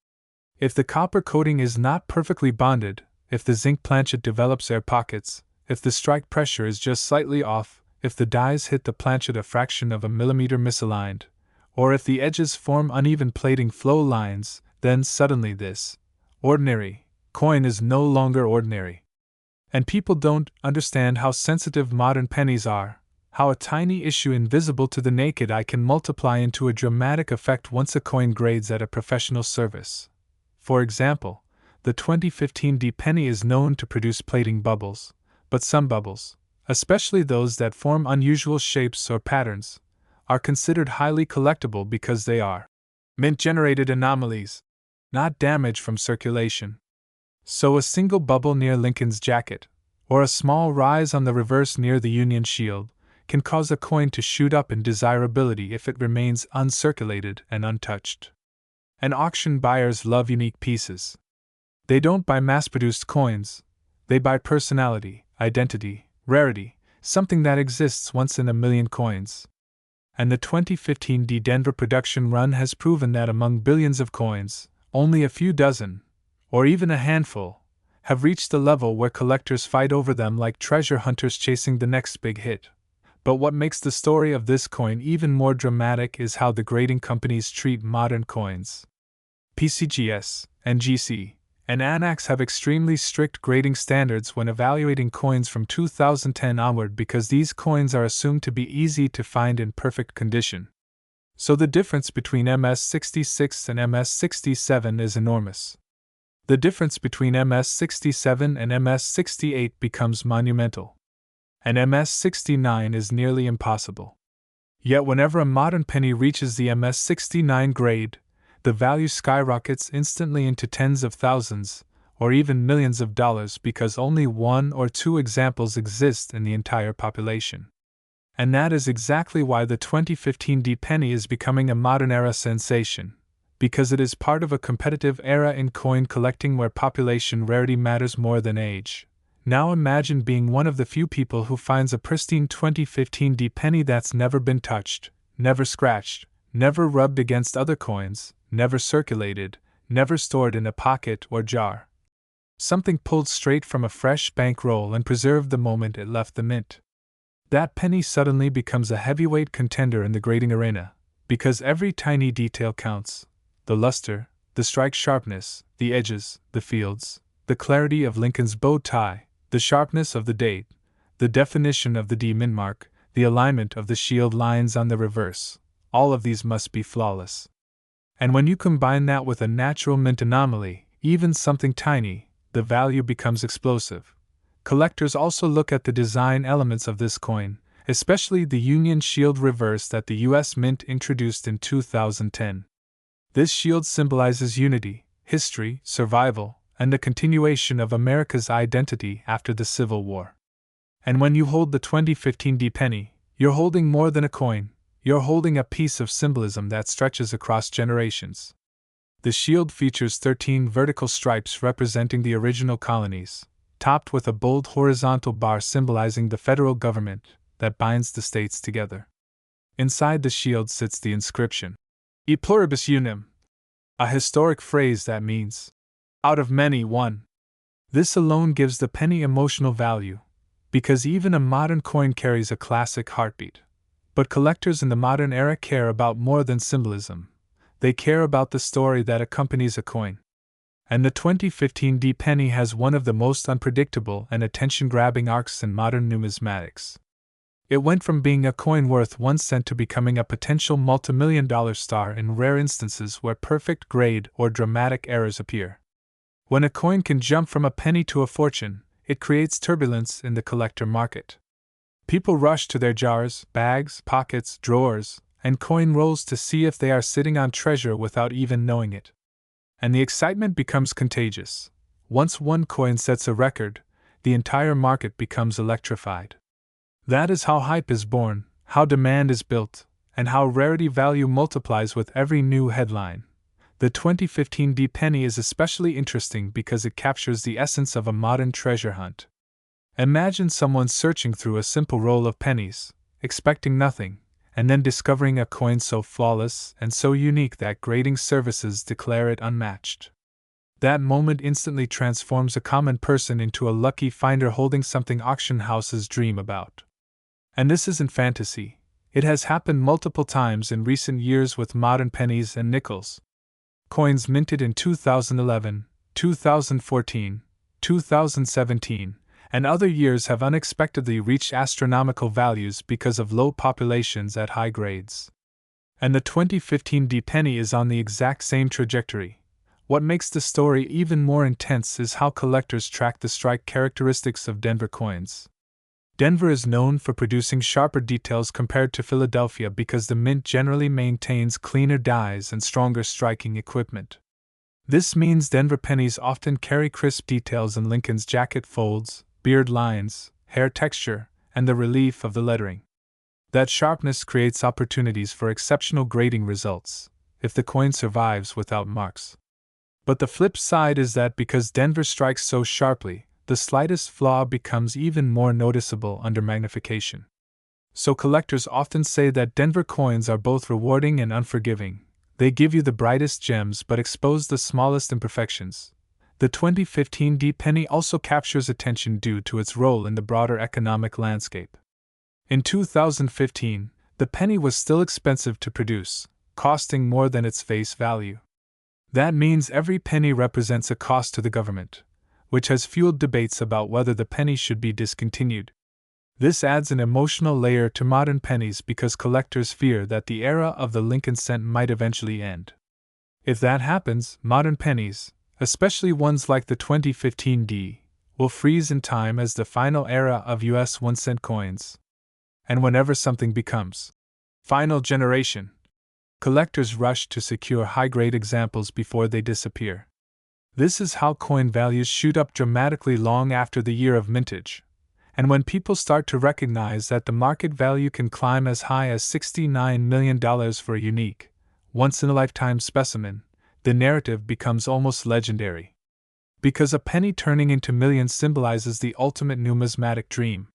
If the copper coating is not perfectly bonded, if the zinc planchet develops air pockets, if the strike pressure is just slightly off, if the dies hit the planchet a fraction of a millimeter misaligned, or if the edges form uneven plating flow lines, then suddenly this ordinary coin is no longer ordinary. And people don't understand how sensitive modern pennies are, how a tiny issue invisible to the naked eye can multiply into a dramatic effect once a coin grades at a professional service. For example, the 2015 penny is known to produce plating bubbles, but some bubbles, especially those that form unusual shapes or patterns, are considered highly collectible because they are mint-generated anomalies, not damage from circulation. So a single bubble near Lincoln's jacket, or a small rise on the reverse near the Union shield, can cause a coin to shoot up in desirability if it remains uncirculated and untouched. And auction buyers love unique pieces. They don't buy mass-produced coins, they buy personality, identity, rarity, something that exists once in a million coins. And the 2015 Denver production run has proven that among billions of coins, only a few dozen, or even a handful, have reached the level where collectors fight over them like treasure hunters chasing the next big hit. But what makes the story of this coin even more dramatic is how the grading companies treat modern coins. PCGS, NGC, and ANAX have extremely strict grading standards when evaluating coins from 2010 onward because these coins are assumed to be easy to find in perfect condition. So the difference between MS66 and MS67 is enormous. The difference between MS67 and MS68 becomes monumental. And MS69 is nearly impossible. Yet whenever a modern penny reaches the MS69 grade, the value skyrockets instantly into tens of thousands, or even millions of dollars because only one or two examples exist in the entire population. And that is exactly why the 2015 penny is becoming a modern-era sensation, because it is part of a competitive era in coin collecting where population rarity matters more than age. Now imagine being one of the few people who finds a pristine 2015 penny that's never been touched, never scratched, never rubbed against other coins, never circulated, never stored in a pocket or jar. Something pulled straight from a fresh bankroll and preserved the moment it left the mint. That penny suddenly becomes a heavyweight contender in the grading arena, because every tiny detail counts: the luster, the strike sharpness, the edges, the fields, the clarity of Lincoln's bow tie, the sharpness of the date, the definition of the D mint mark, the alignment of the shield lines on the reverse, all of these must be flawless. And when you combine that with a natural mint anomaly, even something tiny, the value becomes explosive. Collectors also look at the design elements of this coin, especially the Union Shield reverse that the U.S. Mint introduced in 2010. This shield symbolizes unity, history, survival, and the continuation of America's identity after the Civil War. And when you hold the 2015 D penny, you're holding more than a coin, you're holding a piece of symbolism that stretches across generations. The shield features 13 vertical stripes representing the original colonies, topped with a bold horizontal bar symbolizing the federal government that binds the states together. Inside the shield sits the inscription, E pluribus unum, a historic phrase that means, out of many, one. This alone gives the penny emotional value, because even a modern coin carries a classic heartbeat. But collectors in the modern era care about more than symbolism. They care about the story that accompanies a coin. And the 2015 D penny has one of the most unpredictable and attention-grabbing arcs in modern numismatics. It went from being a coin worth 1 cent to becoming a potential multimillion-dollar star in rare instances where perfect grade or dramatic errors appear. When a coin can jump from a penny to a fortune, it creates turbulence in the collector market. People rush to their jars, bags, pockets, drawers, and coin rolls to see if they are sitting on treasure without even knowing it. And the excitement becomes contagious. Once one coin sets a record, the entire market becomes electrified. That is how hype is born, how demand is built, and how rarity value multiplies with every new headline. The 2015 D penny is especially interesting because it captures the essence of a modern treasure hunt. Imagine someone searching through a simple roll of pennies, expecting nothing, and then discovering a coin so flawless and so unique that grading services declare it unmatched. That moment instantly transforms a common person into a lucky finder holding something auction houses dream about. And this isn't fantasy. It has happened multiple times in recent years with modern pennies and nickels. Coins minted in 2011, 2014, 2017, and other years have unexpectedly reached astronomical values because of low populations at high grades. And the 2015 D penny is on the exact same trajectory. What makes the story even more intense is how collectors track the strike characteristics of Denver coins. Denver is known for producing sharper details compared to Philadelphia because the mint generally maintains cleaner dies and stronger striking equipment. This means Denver pennies often carry crisp details in Lincoln's jacket folds, beard lines, hair texture, and the relief of the lettering. That sharpness creates opportunities for exceptional grading results, if the coin survives without marks. But the flip side is that because Denver strikes so sharply, the slightest flaw becomes even more noticeable under magnification. So collectors often say that Denver coins are both rewarding and unforgiving. They give you the brightest gems but expose the smallest imperfections. The 2015 D penny also captures attention due to its role in the broader economic landscape. In 2015, the penny was still expensive to produce, costing more than its face value. That means every penny represents a cost to the government, which has fueled debates about whether the penny should be discontinued. This adds an emotional layer to modern pennies because collectors fear that the era of the Lincoln cent might eventually end. If that happens, modern pennies, especially ones like the 2015 D, will freeze in time as the final era of US 1-cent coins. And whenever something becomes final generation, collectors rush to secure high-grade examples before they disappear. This is how coin values shoot up dramatically long after the year of mintage. And when people start to recognize that the market value can climb as high as $69 million for a unique, once-in-a-lifetime specimen, the narrative becomes almost legendary. Because a penny turning into millions symbolizes the ultimate numismatic dream.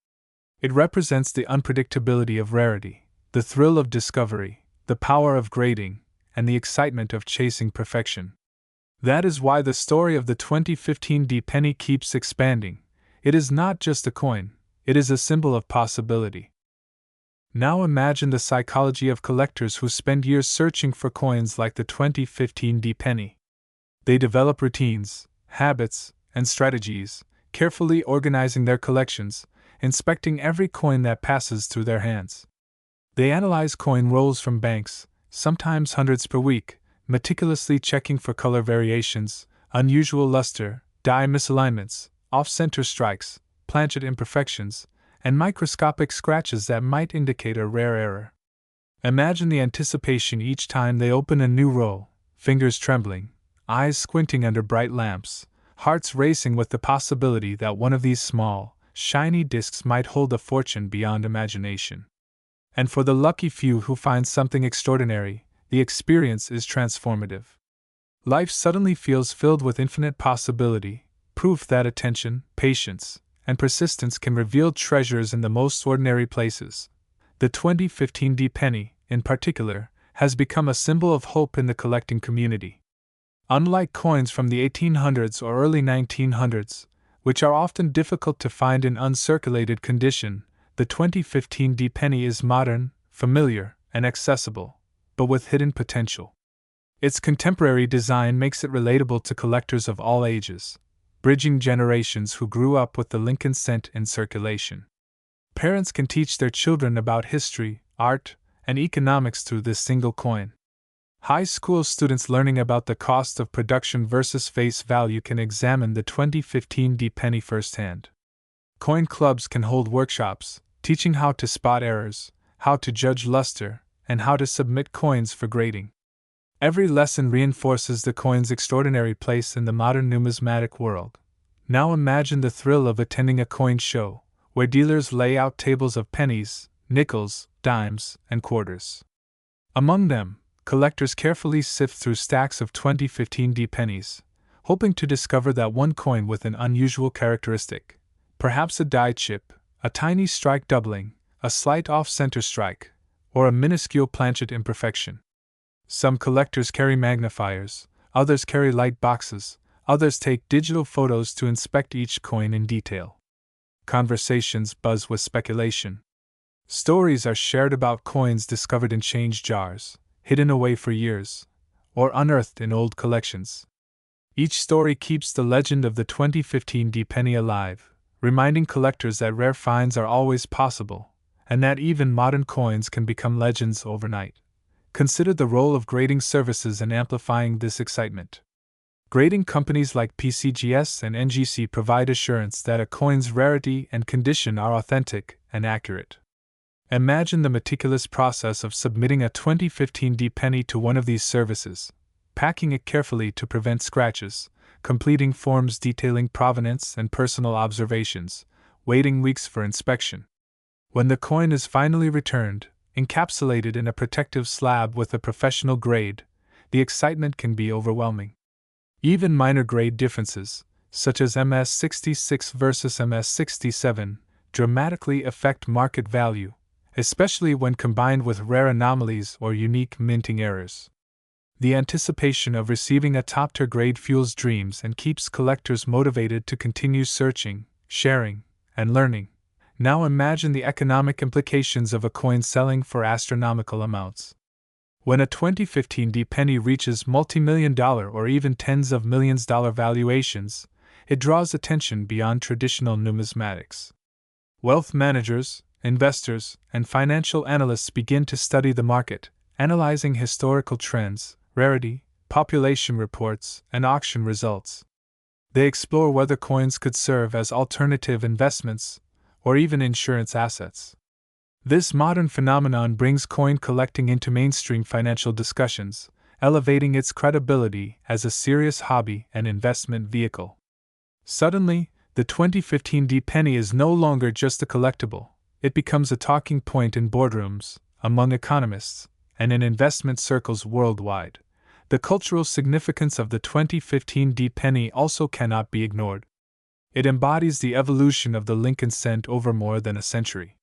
It represents the unpredictability of rarity, the thrill of discovery, the power of grading, and the excitement of chasing perfection. That is why the story of the 2015 D penny keeps expanding. It is not just a coin, it is a symbol of possibility. Now imagine the psychology of collectors who spend years searching for coins like the 2015 D penny. They develop routines, habits, and strategies, carefully organizing their collections, inspecting every coin that passes through their hands. They analyze coin rolls from banks, sometimes hundreds per week, meticulously checking for color variations, unusual luster, die misalignments, off-center strikes, planchet imperfections, and microscopic scratches that might indicate a rare error. Imagine the anticipation each time they open a new roll, fingers trembling, eyes squinting under bright lamps, hearts racing with the possibility that one of these small, shiny discs might hold a fortune beyond imagination. And for the lucky few who find something extraordinary, the experience is transformative. Life suddenly feels filled with infinite possibility, proof that attention, patience, and persistence can reveal treasures in the most ordinary places. The 2015 penny, in particular, has become a symbol of hope in the collecting community. Unlike coins from the 1800s or early 1900s, which are often difficult to find in uncirculated condition, the 2015 penny is modern, familiar, and accessible, but with hidden potential. Its contemporary design makes it relatable to collectors of all ages, bridging generations who grew up with the Lincoln cent in circulation. Parents can teach their children about history, art, and economics through this single coin. High school students learning about the cost of production versus face value can examine the 2015 penny firsthand. Coin clubs can hold workshops, teaching how to spot errors, how to judge luster, and how to submit coins for grading. Every lesson reinforces the coin's extraordinary place in the modern numismatic world. Now imagine the thrill of attending a coin show, where dealers lay out tables of pennies, nickels, dimes, and quarters. Among them, collectors carefully sift through stacks of 2015 pennies, hoping to discover that one coin with an unusual characteristic, perhaps a die chip, a tiny strike doubling, a slight off-center strike, or a minuscule planchet imperfection. Some collectors carry magnifiers, others carry light boxes, others take digital photos to inspect each coin in detail. Conversations buzz with speculation. Stories are shared about coins discovered in change jars, hidden away for years, or unearthed in old collections. Each story keeps the legend of the 2015 penny alive, reminding collectors that rare finds are always possible, and that even modern coins can become legends overnight. Consider the role of grading services in amplifying this excitement. Grading companies like PCGS and NGC provide assurance that a coin's rarity and condition are authentic and accurate. Imagine the meticulous process of submitting a 2015 penny to one of these services, packing it carefully to prevent scratches, completing forms detailing provenance and personal observations, waiting weeks for inspection. When the coin is finally returned, encapsulated in a protective slab with a professional grade, the excitement can be overwhelming. Even minor grade differences, such as MS66 versus MS67, dramatically affect market value, especially when combined with rare anomalies or unique minting errors. The anticipation of receiving a top-tier grade fuels dreams and keeps collectors motivated to continue searching, sharing, and learning. Now imagine the economic implications of a coin selling for astronomical amounts. When a 2015 penny reaches multi-million-dollar or even tens of millions-dollar valuations, it draws attention beyond traditional numismatics. Wealth managers, investors, and financial analysts begin to study the market, analyzing historical trends, rarity, population reports, and auction results. They explore whether coins could serve as alternative investments, or even insurance assets. This modern phenomenon brings coin collecting into mainstream financial discussions, elevating its credibility as a serious hobby and investment vehicle. Suddenly, the 2015 penny is no longer just a collectible, it becomes a talking point in boardrooms, among economists, and in investment circles worldwide. The cultural significance of the 2015 penny also cannot be ignored. It embodies the evolution of the Lincoln cent over more than a century.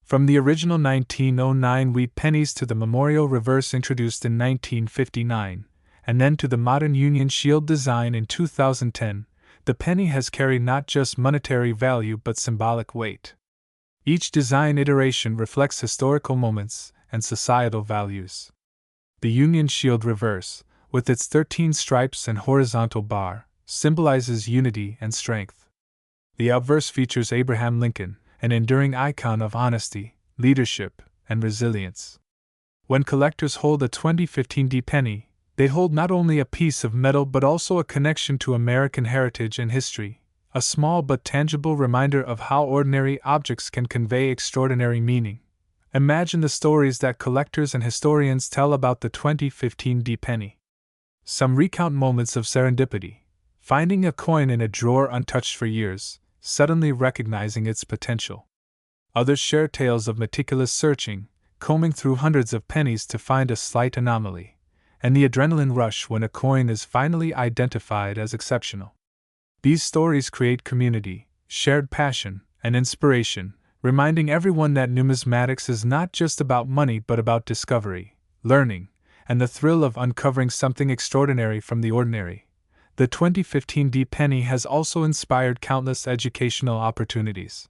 From the original 1909 wheat pennies to the memorial reverse introduced in 1959, and then to the modern Union Shield design in 2010, the penny has carried not just monetary value but symbolic weight. Each design iteration reflects historical moments and societal values. The Union Shield reverse, with its 13 stripes and horizontal bar, symbolizes unity and strength. The obverse features Abraham Lincoln, an enduring icon of honesty, leadership, and resilience. When collectors hold a 2015 D penny, they hold not only a piece of metal but also a connection to American heritage and history, a small but tangible reminder of how ordinary objects can convey extraordinary meaning. Imagine the stories that collectors and historians tell about the 2015 D penny. Some recount moments of serendipity, finding a coin in a drawer untouched for years, suddenly recognizing its potential. Others share tales of meticulous searching, combing through hundreds of pennies to find a slight anomaly, and the adrenaline rush when a coin is finally identified as exceptional. These stories create community, shared passion, and inspiration, reminding everyone that numismatics is not just about money but about discovery, learning, and the thrill of uncovering something extraordinary from the ordinary. The 2015 D penny has also inspired countless educational opportunities.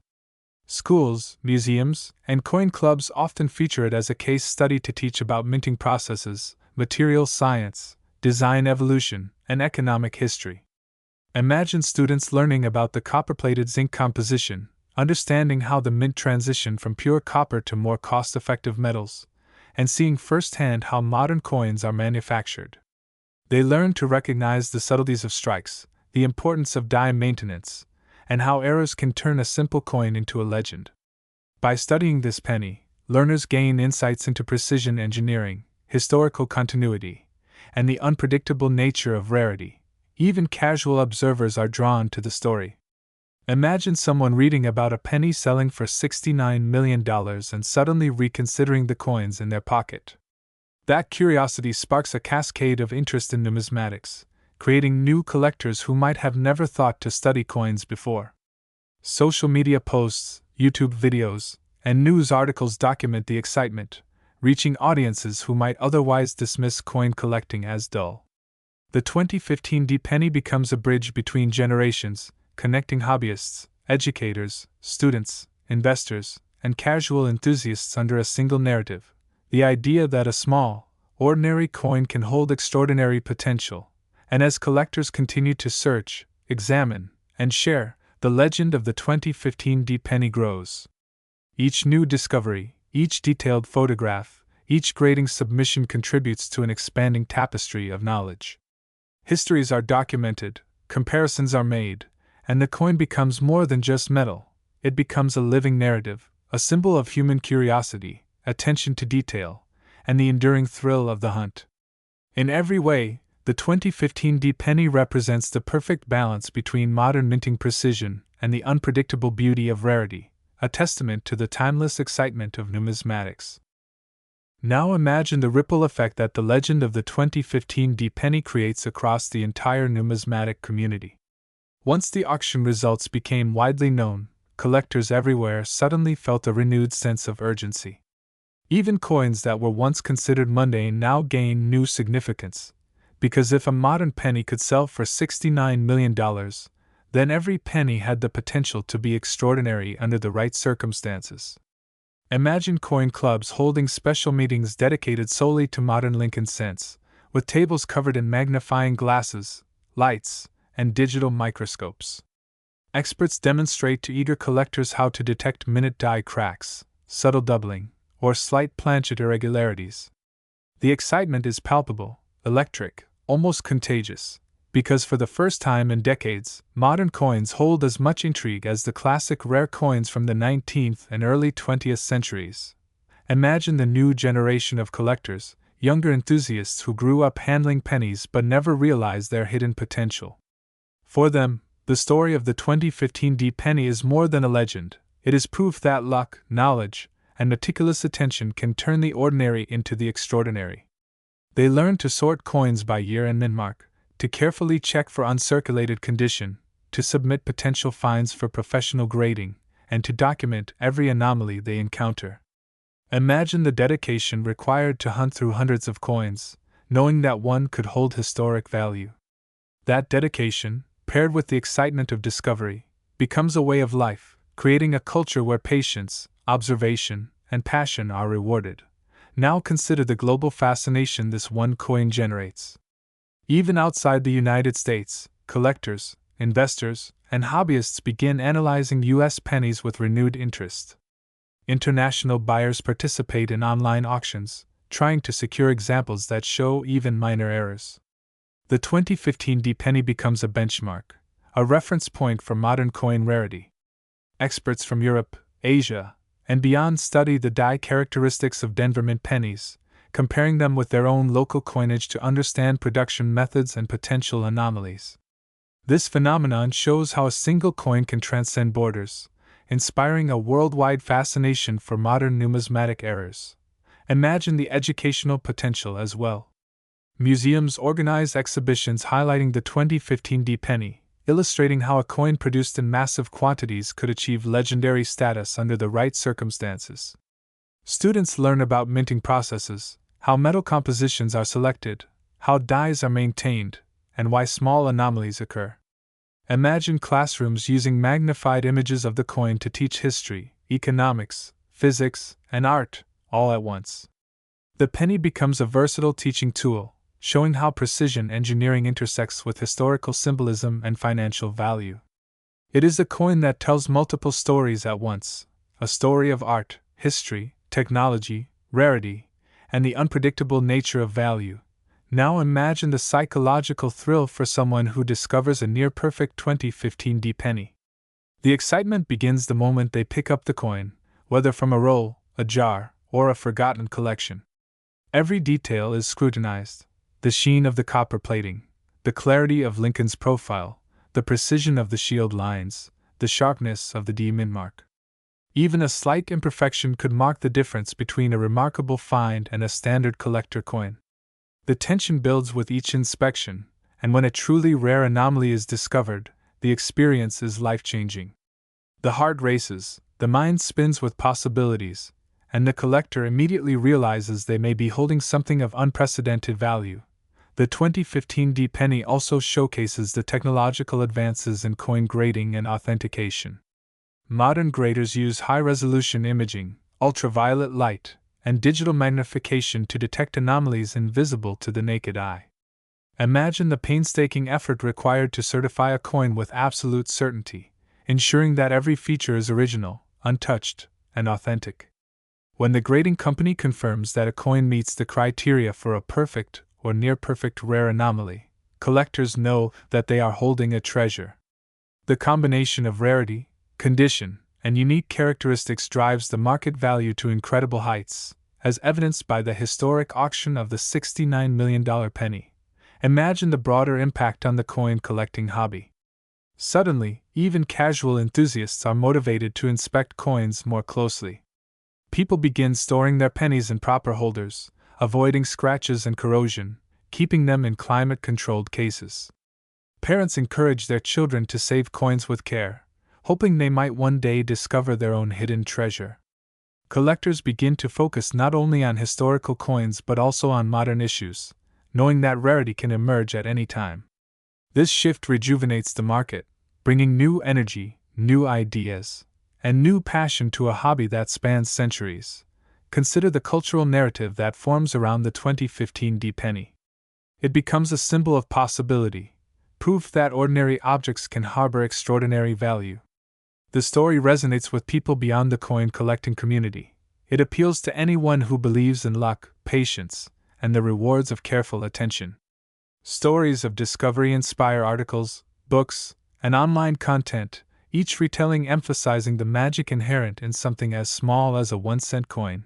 Schools, museums, and coin clubs often feature it as a case study to teach about minting processes, material science, design evolution, and economic history. Imagine students learning about the copper-plated zinc composition, understanding how the mint transitioned from pure copper to more cost-effective metals, and seeing firsthand how modern coins are manufactured. They learn to recognize the subtleties of strikes, the importance of die maintenance, and how errors can turn a simple coin into a legend. By studying this penny, learners gain insights into precision engineering, historical continuity, and the unpredictable nature of rarity. Even casual observers are drawn to the story. Imagine someone reading about a penny selling for $69 million and suddenly reconsidering the coins in their pocket. That curiosity sparks a cascade of interest in numismatics, creating new collectors who might have never thought to study coins before. Social media posts, YouTube videos, and news articles document the excitement, reaching audiences who might otherwise dismiss coin collecting as dull. The 2015 D penny becomes a bridge between generations, connecting hobbyists, educators, students, investors, and casual enthusiasts under a single narrative: the idea that a small, ordinary coin can hold extraordinary potential. And as collectors continue to search, examine, and share, the legend of the 2015 D penny grows. Each new discovery, each detailed photograph, each grading submission contributes to an expanding tapestry of knowledge. Histories are documented, comparisons are made, and the coin becomes more than just metal. It becomes a living narrative, a symbol of human curiosity, attention to detail, and the enduring thrill of the hunt. In every way, the 2015 D penny represents the perfect balance between modern minting precision and the unpredictable beauty of rarity, a testament to the timeless excitement of numismatics. Now imagine the ripple effect that the legend of the 2015 D penny creates across the entire numismatic community. Once the auction results became widely known, collectors everywhere suddenly felt a renewed sense of urgency. Even coins that were once considered mundane now gain new significance, because if a modern penny could sell for $69 million, then every penny had the potential to be extraordinary under the right circumstances. Imagine coin clubs holding special meetings dedicated solely to modern Lincoln cents, with tables covered in magnifying glasses, lights, and digital microscopes. Experts demonstrate to eager collectors how to detect minute die cracks, subtle doubling, or slight planchet irregularities. The excitement is palpable, electric, almost contagious, because for the first time in decades, modern coins hold as much intrigue as the classic rare coins from the 19th and early 20th centuries. Imagine the new generation of collectors, younger enthusiasts who grew up handling pennies but never realized their hidden potential. For them, the story of the 2015 D penny is more than a legend. It is proof that luck, knowledge, and meticulous attention can turn the ordinary into the extraordinary. They learn to sort coins by year and mint mark, to carefully check for uncirculated condition, to submit potential finds for professional grading, and to document every anomaly they encounter. Imagine the dedication required to hunt through hundreds of coins, knowing that one could hold historic value. That dedication, paired with the excitement of discovery, becomes a way of life, creating a culture where patience, observation, and passion are rewarded. Now consider the global fascination this one coin generates. Even outside the United States, collectors, investors, and hobbyists begin analyzing U.S. pennies with renewed interest. International buyers participate in online auctions, trying to secure examples that show even minor errors. The 2015 D penny becomes a benchmark, a reference point for modern coin rarity. Experts from Europe, Asia, and beyond study the die characteristics of Denver mint pennies, comparing them with their own local coinage to understand production methods and potential anomalies. This phenomenon shows how a single coin can transcend borders, inspiring a worldwide fascination for modern numismatic errors. Imagine the educational potential as well. Museums organize exhibitions highlighting the 2015 D penny, illustrating how a coin produced in massive quantities could achieve legendary status under the right circumstances. Students learn about minting processes, how metal compositions are selected, how dies are maintained, and why small anomalies occur. Imagine classrooms using magnified images of the coin to teach history, economics, physics, and art, all at once. The penny becomes a versatile teaching tool, showing how precision engineering intersects with historical symbolism and financial value. It is a coin that tells multiple stories at once, a story of art, history, technology, rarity, and the unpredictable nature of value. Now imagine the psychological thrill for someone who discovers a near-perfect 2015 D penny. The excitement begins the moment they pick up the coin, whether from a roll, a jar, or a forgotten collection. Every detail is scrutinized: the sheen of the copper plating, the clarity of Lincoln's profile, the precision of the shield lines, the sharpness of the D mint mark. Even a slight imperfection could mark the difference between a remarkable find and a standard collector coin. The tension builds with each inspection, and when a truly rare anomaly is discovered, the experience is life-changing. The heart races, the mind spins with possibilities, and the collector immediately realizes they may be holding something of unprecedented value. The 2015 D penny also showcases the technological advances in coin grading and authentication. Modern graders use high-resolution imaging, ultraviolet light, and digital magnification to detect anomalies invisible to the naked eye. Imagine the painstaking effort required to certify a coin with absolute certainty, ensuring that every feature is original, untouched, and authentic. When the grading company confirms that a coin meets the criteria for a perfect or near-perfect rare anomaly, collectors know that they are holding a treasure. The combination of rarity, condition, and unique characteristics drives the market value to incredible heights, as evidenced by the historic auction of the $69 million penny. Imagine the broader impact on the coin collecting hobby. Suddenly, even casual enthusiasts are motivated to inspect coins more closely. People begin storing their pennies in proper holders, avoiding scratches and corrosion, keeping them in climate-controlled cases. Parents encourage their children to save coins with care, hoping they might one day discover their own hidden treasure. Collectors begin to focus not only on historical coins but also on modern issues, knowing that rarity can emerge at any time. This shift rejuvenates the market, bringing new energy, new ideas, and new passion to a hobby that spans centuries. Consider the cultural narrative that forms around the 2015 D penny. It becomes a symbol of possibility, proof that ordinary objects can harbor extraordinary value. The story resonates with people beyond the coin collecting community. It appeals to anyone who believes in luck, patience, and the rewards of careful attention. Stories of discovery inspire articles, books, and online content, each retelling emphasizing the magic inherent in something as small as a 1-cent coin.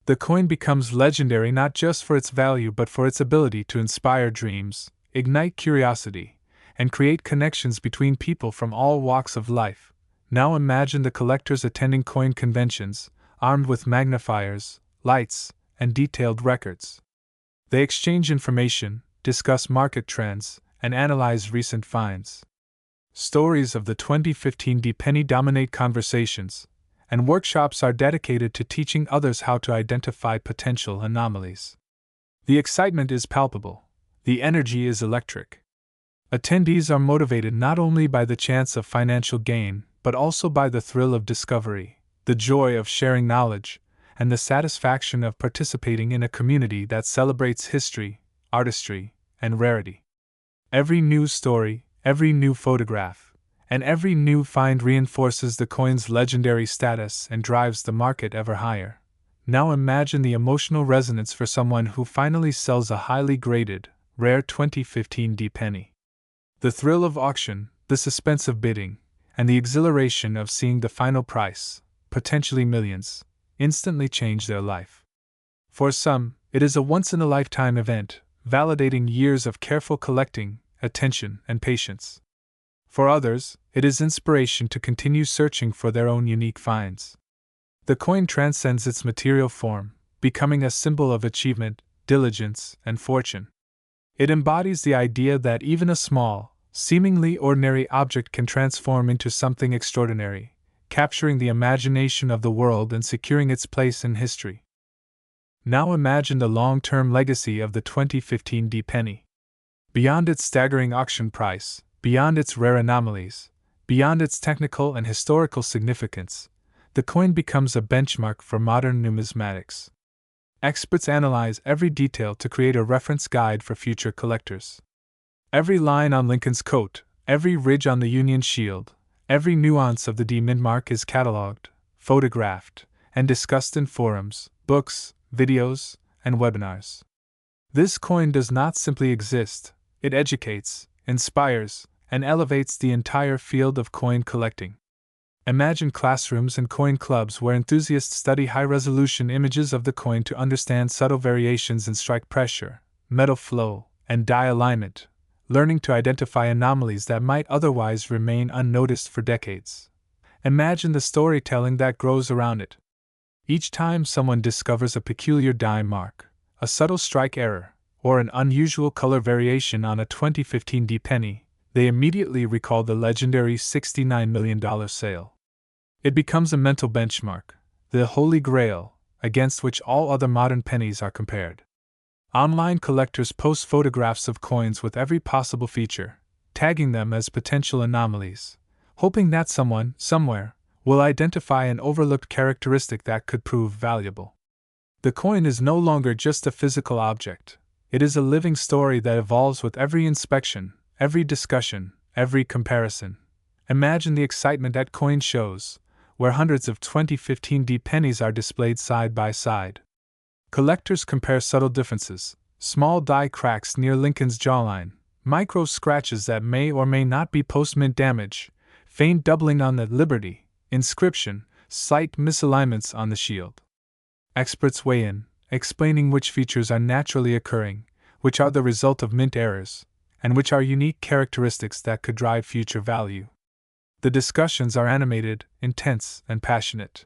The coin becomes legendary not just for its value but for its ability to inspire dreams, ignite curiosity, and create connections between people from all walks of life. Now imagine the collectors attending coin conventions, armed with magnifiers, lights, and detailed records. They exchange information, discuss market trends, and analyze recent finds. Stories of the 2015 D penny dominate conversations, and workshops are dedicated to teaching others how to identify potential anomalies. The excitement is palpable. The energy is electric. Attendees are motivated not only by the chance of financial gain, but also by the thrill of discovery, the joy of sharing knowledge, and the satisfaction of participating in a community that celebrates history, artistry, and rarity. Every new story, every new photograph, and every new find reinforces the coin's legendary status and drives the market ever higher. Now imagine the emotional resonance for someone who finally sells a highly graded, rare 2015 penny. The thrill of auction, the suspense of bidding, and the exhilaration of seeing the final price, potentially millions, instantly change their life. For some, it is a once-in-a-lifetime event, validating years of careful collecting, attention, and patience. For others, it is inspiration to continue searching for their own unique finds. The coin transcends its material form, becoming a symbol of achievement, diligence, and fortune. It embodies the idea that even a small, seemingly ordinary object can transform into something extraordinary, capturing the imagination of the world and securing its place in history. Now imagine the long-term legacy of the 2015 penny. Beyond its staggering auction price, beyond its rare anomalies, beyond its technical and historical significance, the coin becomes a benchmark for modern numismatics. Experts analyze every detail to create a reference guide for future collectors. Every line on Lincoln's coat, every ridge on the Union shield, every nuance of the D mint mark is cataloged, photographed, and discussed in forums, books, videos, and webinars. This coin does not simply exist, it educates, inspires, and elevates the entire field of coin collecting. Imagine classrooms and coin clubs where enthusiasts study high-resolution images of the coin to understand subtle variations in strike pressure, metal flow, and die alignment, learning to identify anomalies that might otherwise remain unnoticed for decades. Imagine the storytelling that grows around it. Each time someone discovers a peculiar die mark, a subtle strike error, or an unusual color variation on a 2015 penny, they immediately recall the legendary $69 million sale. It becomes a mental benchmark, the holy grail, against which all other modern pennies are compared. Online collectors post photographs of coins with every possible feature, tagging them as potential anomalies, hoping that someone, somewhere, will identify an overlooked characteristic that could prove valuable. The coin is no longer just a physical object, it is a living story that evolves with every inspection, every discussion, every comparison. Imagine the excitement at coin shows, where hundreds of 2015 pennies are displayed side by side. Collectors compare subtle differences, small die cracks near Lincoln's jawline, micro scratches that may or may not be post-mint damage, faint doubling on the Liberty inscription, slight misalignments on the shield. Experts weigh in, explaining which features are naturally occurring, which are the result of mint errors, and which are unique characteristics that could drive future value. The discussions are animated, intense, and passionate.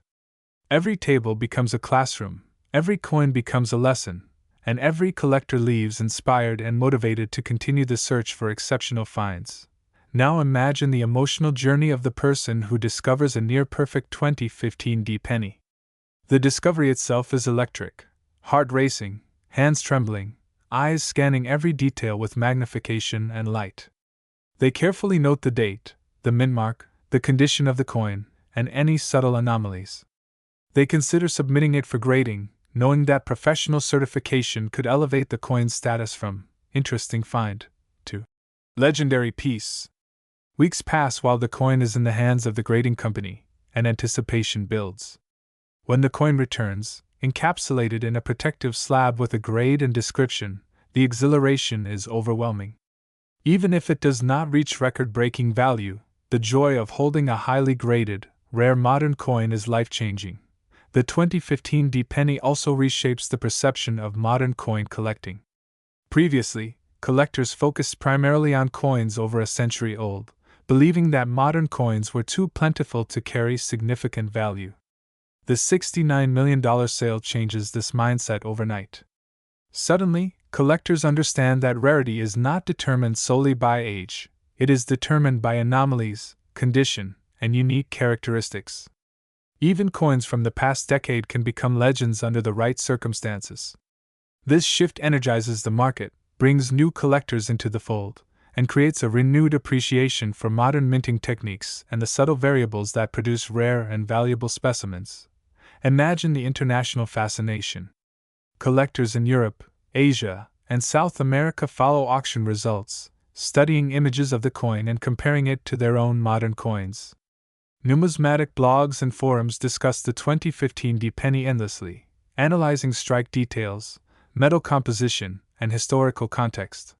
Every table becomes a classroom, every coin becomes a lesson, and every collector leaves inspired and motivated to continue the search for exceptional finds. Now imagine the emotional journey of the person who discovers a near-perfect 2015 penny. The discovery itself is electric, heart racing, hands trembling, eyes scanning every detail with magnification and light. They carefully note the date, the mint mark, the condition of the coin, and any subtle anomalies. They consider submitting it for grading, knowing that professional certification could elevate the coin's status from interesting find to legendary piece. Weeks pass while the coin is in the hands of the grading company, and anticipation builds. When the coin returns, encapsulated in a protective slab with a grade and description, the exhilaration is overwhelming. Even if it does not reach record-breaking value, the joy of holding a highly graded, rare modern coin is life-changing. The 2015 penny also reshapes the perception of modern coin collecting. Previously, collectors focused primarily on coins over a century old, believing that modern coins were too plentiful to carry significant value. The $69 million sale changes this mindset overnight. Suddenly, collectors understand that rarity is not determined solely by age, it is determined by anomalies, condition, and unique characteristics. Even coins from the past decade can become legends under the right circumstances. This shift energizes the market, brings new collectors into the fold, and creates a renewed appreciation for modern minting techniques and the subtle variables that produce rare and valuable specimens. Imagine the international fascination. Collectors in Europe, Asia, and South America follow auction results, studying images of the coin and comparing it to their own modern coins. Numismatic blogs and forums discuss the 2015 penny endlessly, analyzing strike details, metal composition, and historical context.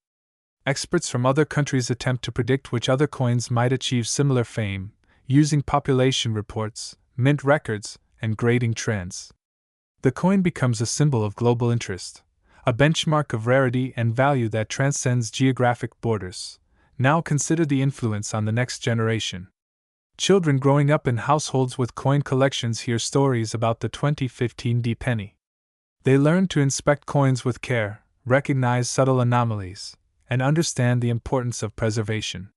Experts from other countries attempt to predict which other coins might achieve similar fame, using population reports, mint records, and grading trends. The coin becomes a symbol of global interest, a benchmark of rarity and value that transcends geographic borders. Now consider the influence on the next generation. Children growing up in households with coin collections hear stories about the 2015 penny. They learn to inspect coins with care, recognize subtle anomalies, and understand the importance of preservation.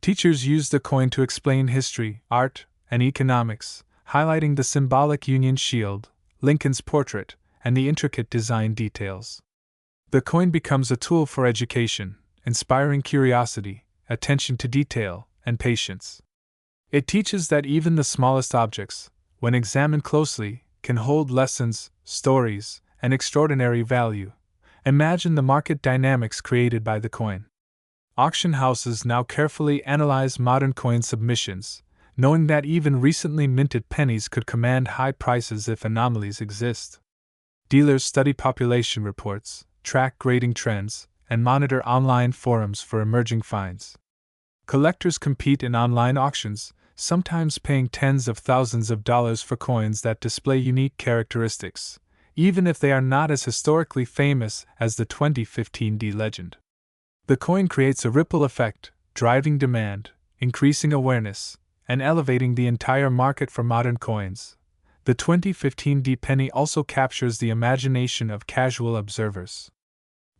Teachers use the coin to explain history, art, and economics, highlighting the symbolic Union shield, Lincoln's portrait, and the intricate design details. The coin becomes a tool for education, inspiring curiosity, attention to detail, and patience. It teaches that even the smallest objects, when examined closely, can hold lessons, stories, and extraordinary value. Imagine the market dynamics created by the coin. Auction houses now carefully analyze modern coin submissions, knowing that even recently minted pennies could command high prices if anomalies exist. Dealers study population reports, track grading trends, and monitor online forums for emerging finds. Collectors compete in online auctions, sometimes paying tens of thousands of dollars for coins that display unique characteristics, even if they are not as historically famous as the 2015 legend. The coin creates a ripple effect, driving demand, increasing awareness, and elevating the entire market for modern coins. The 2015 penny also captures the imagination of casual observers.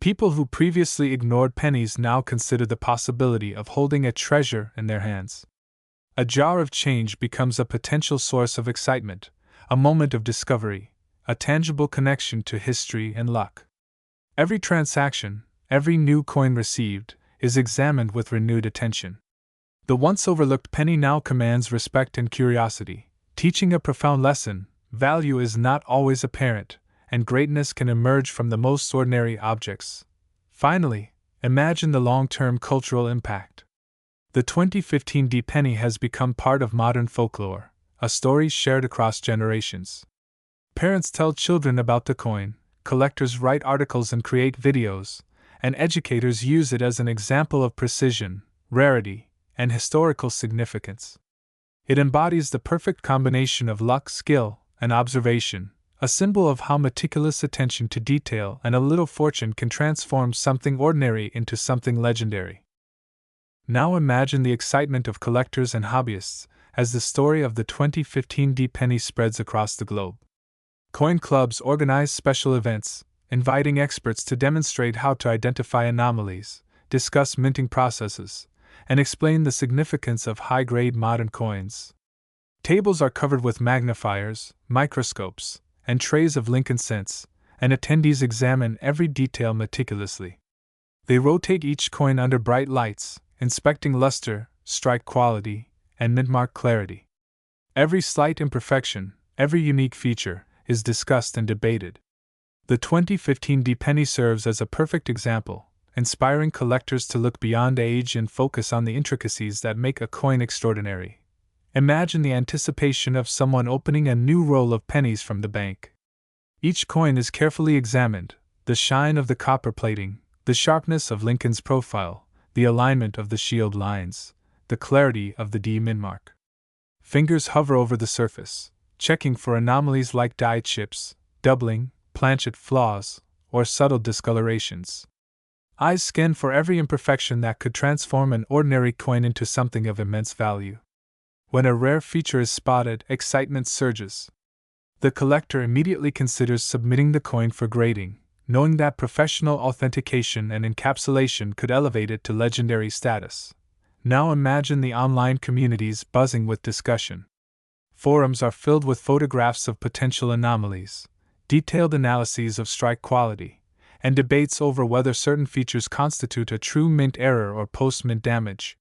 People who previously ignored pennies now consider the possibility of holding a treasure in their hands. A jar of change becomes a potential source of excitement, a moment of discovery, a tangible connection to history and luck. Every transaction, every new coin received, is examined with renewed attention. The once overlooked penny now commands respect and curiosity, teaching a profound lesson: value is not always apparent, and greatness can emerge from the most ordinary objects. Finally, imagine the long-term cultural impact. The 2015 penny has become part of modern folklore, a story shared across generations. Parents tell children about the coin, collectors write articles and create videos, and educators use it as an example of precision, rarity, and historical significance. It embodies the perfect combination of luck, skill, and observation, a symbol of how meticulous attention to detail and a little fortune can transform something ordinary into something legendary. Now imagine the excitement of collectors and hobbyists as the story of the 2015 penny spreads across the globe. Coin clubs organize special events, inviting experts to demonstrate how to identify anomalies, discuss minting processes, and explain the significance of high-grade modern coins. Tables are covered with magnifiers, microscopes, and trays of Lincoln cents, and attendees examine every detail meticulously. They rotate each coin under bright lights, inspecting luster, strike quality, and mintmark clarity. Every slight imperfection, every unique feature, is discussed and debated. The 2015 penny serves as a perfect example, inspiring collectors to look beyond age and focus on the intricacies that make a coin extraordinary. Imagine the anticipation of someone opening a new roll of pennies from the bank. Each coin is carefully examined: the shine of the copper plating, the sharpness of Lincoln's profile, the alignment of the shield lines, the clarity of the D mintmark. Fingers hover over the surface, checking for anomalies like die chips, doubling, planchet flaws, or subtle discolorations. Eyes scan for every imperfection that could transform an ordinary coin into something of immense value. When a rare feature is spotted, excitement surges. The collector immediately considers submitting the coin for grading, knowing that professional authentication and encapsulation could elevate it to legendary status. Now imagine the online communities buzzing with discussion. Forums are filled with photographs of potential anomalies, detailed analyses of strike quality, and debates over whether certain features constitute a true mint error or post-mint damage.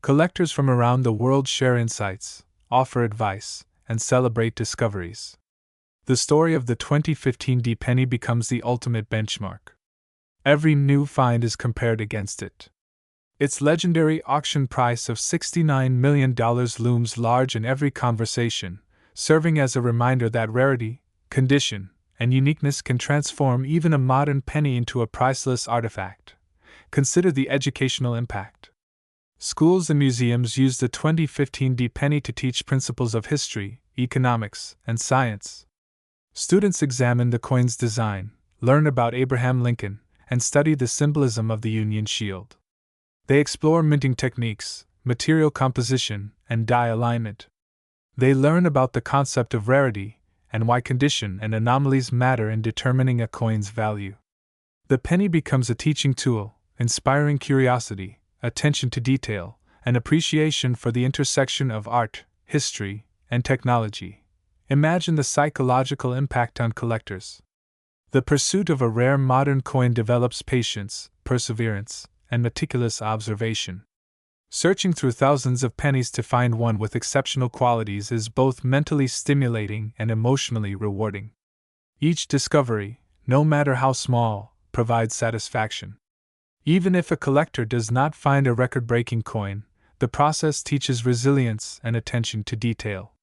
Collectors from around the world share insights, offer advice, and celebrate discoveries. The story of the 2015 penny becomes the ultimate benchmark. Every new find is compared against it. Its legendary auction price of $69 million looms large in every conversation, serving as a reminder that rarity, condition, and uniqueness can transform even a modern penny into a priceless artifact. Consider the educational impact. Schools and museums use the 2015 D penny to teach principles of history, economics, and science. Students examine the coin's design, learn about Abraham Lincoln, and study the symbolism of the Union Shield. They explore minting techniques, material composition, and die alignment. They learn about the concept of rarity and why condition and anomalies matter in determining a coin's value. The penny becomes a teaching tool, inspiring curiosity, attention to detail, and appreciation for the intersection of art, history, and technology. Imagine the psychological impact on collectors. The pursuit of a rare modern coin develops patience, perseverance, and meticulous observation. Searching through thousands of pennies to find one with exceptional qualities is both mentally stimulating and emotionally rewarding. Each discovery, no matter how small, provides satisfaction. Even if a collector does not find a record-breaking coin, the process teaches resilience and attention to detail.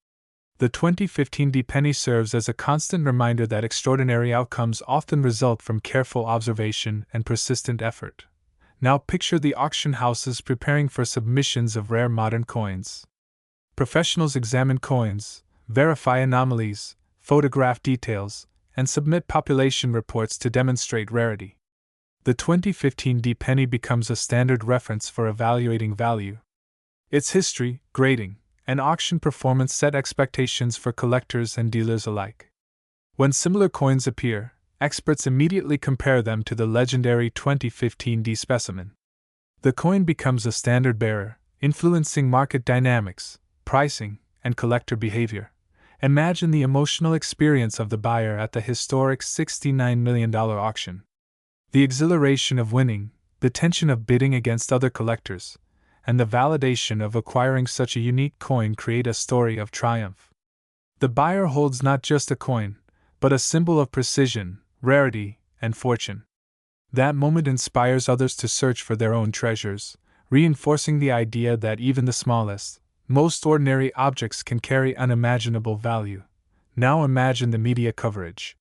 The 2015 D penny serves as a constant reminder that extraordinary outcomes often result from careful observation and persistent effort. Now picture the auction houses preparing for submissions of rare modern coins. Professionals examine coins, verify anomalies, photograph details, and submit population reports to demonstrate rarity. The 2015 D penny becomes a standard reference for evaluating value. Its history, grading, and auction performance set expectations for collectors and dealers alike. When similar coins appear, experts immediately compare them to the legendary 2015 D specimen. The coin becomes a standard bearer, influencing market dynamics, pricing, and collector behavior. Imagine the emotional experience of the buyer at the historic $69 million auction. The exhilaration of winning, the tension of bidding against other collectors, and the validation of acquiring such a unique coin create a story of triumph. The buyer holds not just a coin, but a symbol of precision, rarity, and fortune. That moment inspires others to search for their own treasures, reinforcing the idea that even the smallest, most ordinary objects can carry unimaginable value. Now imagine the media coverage.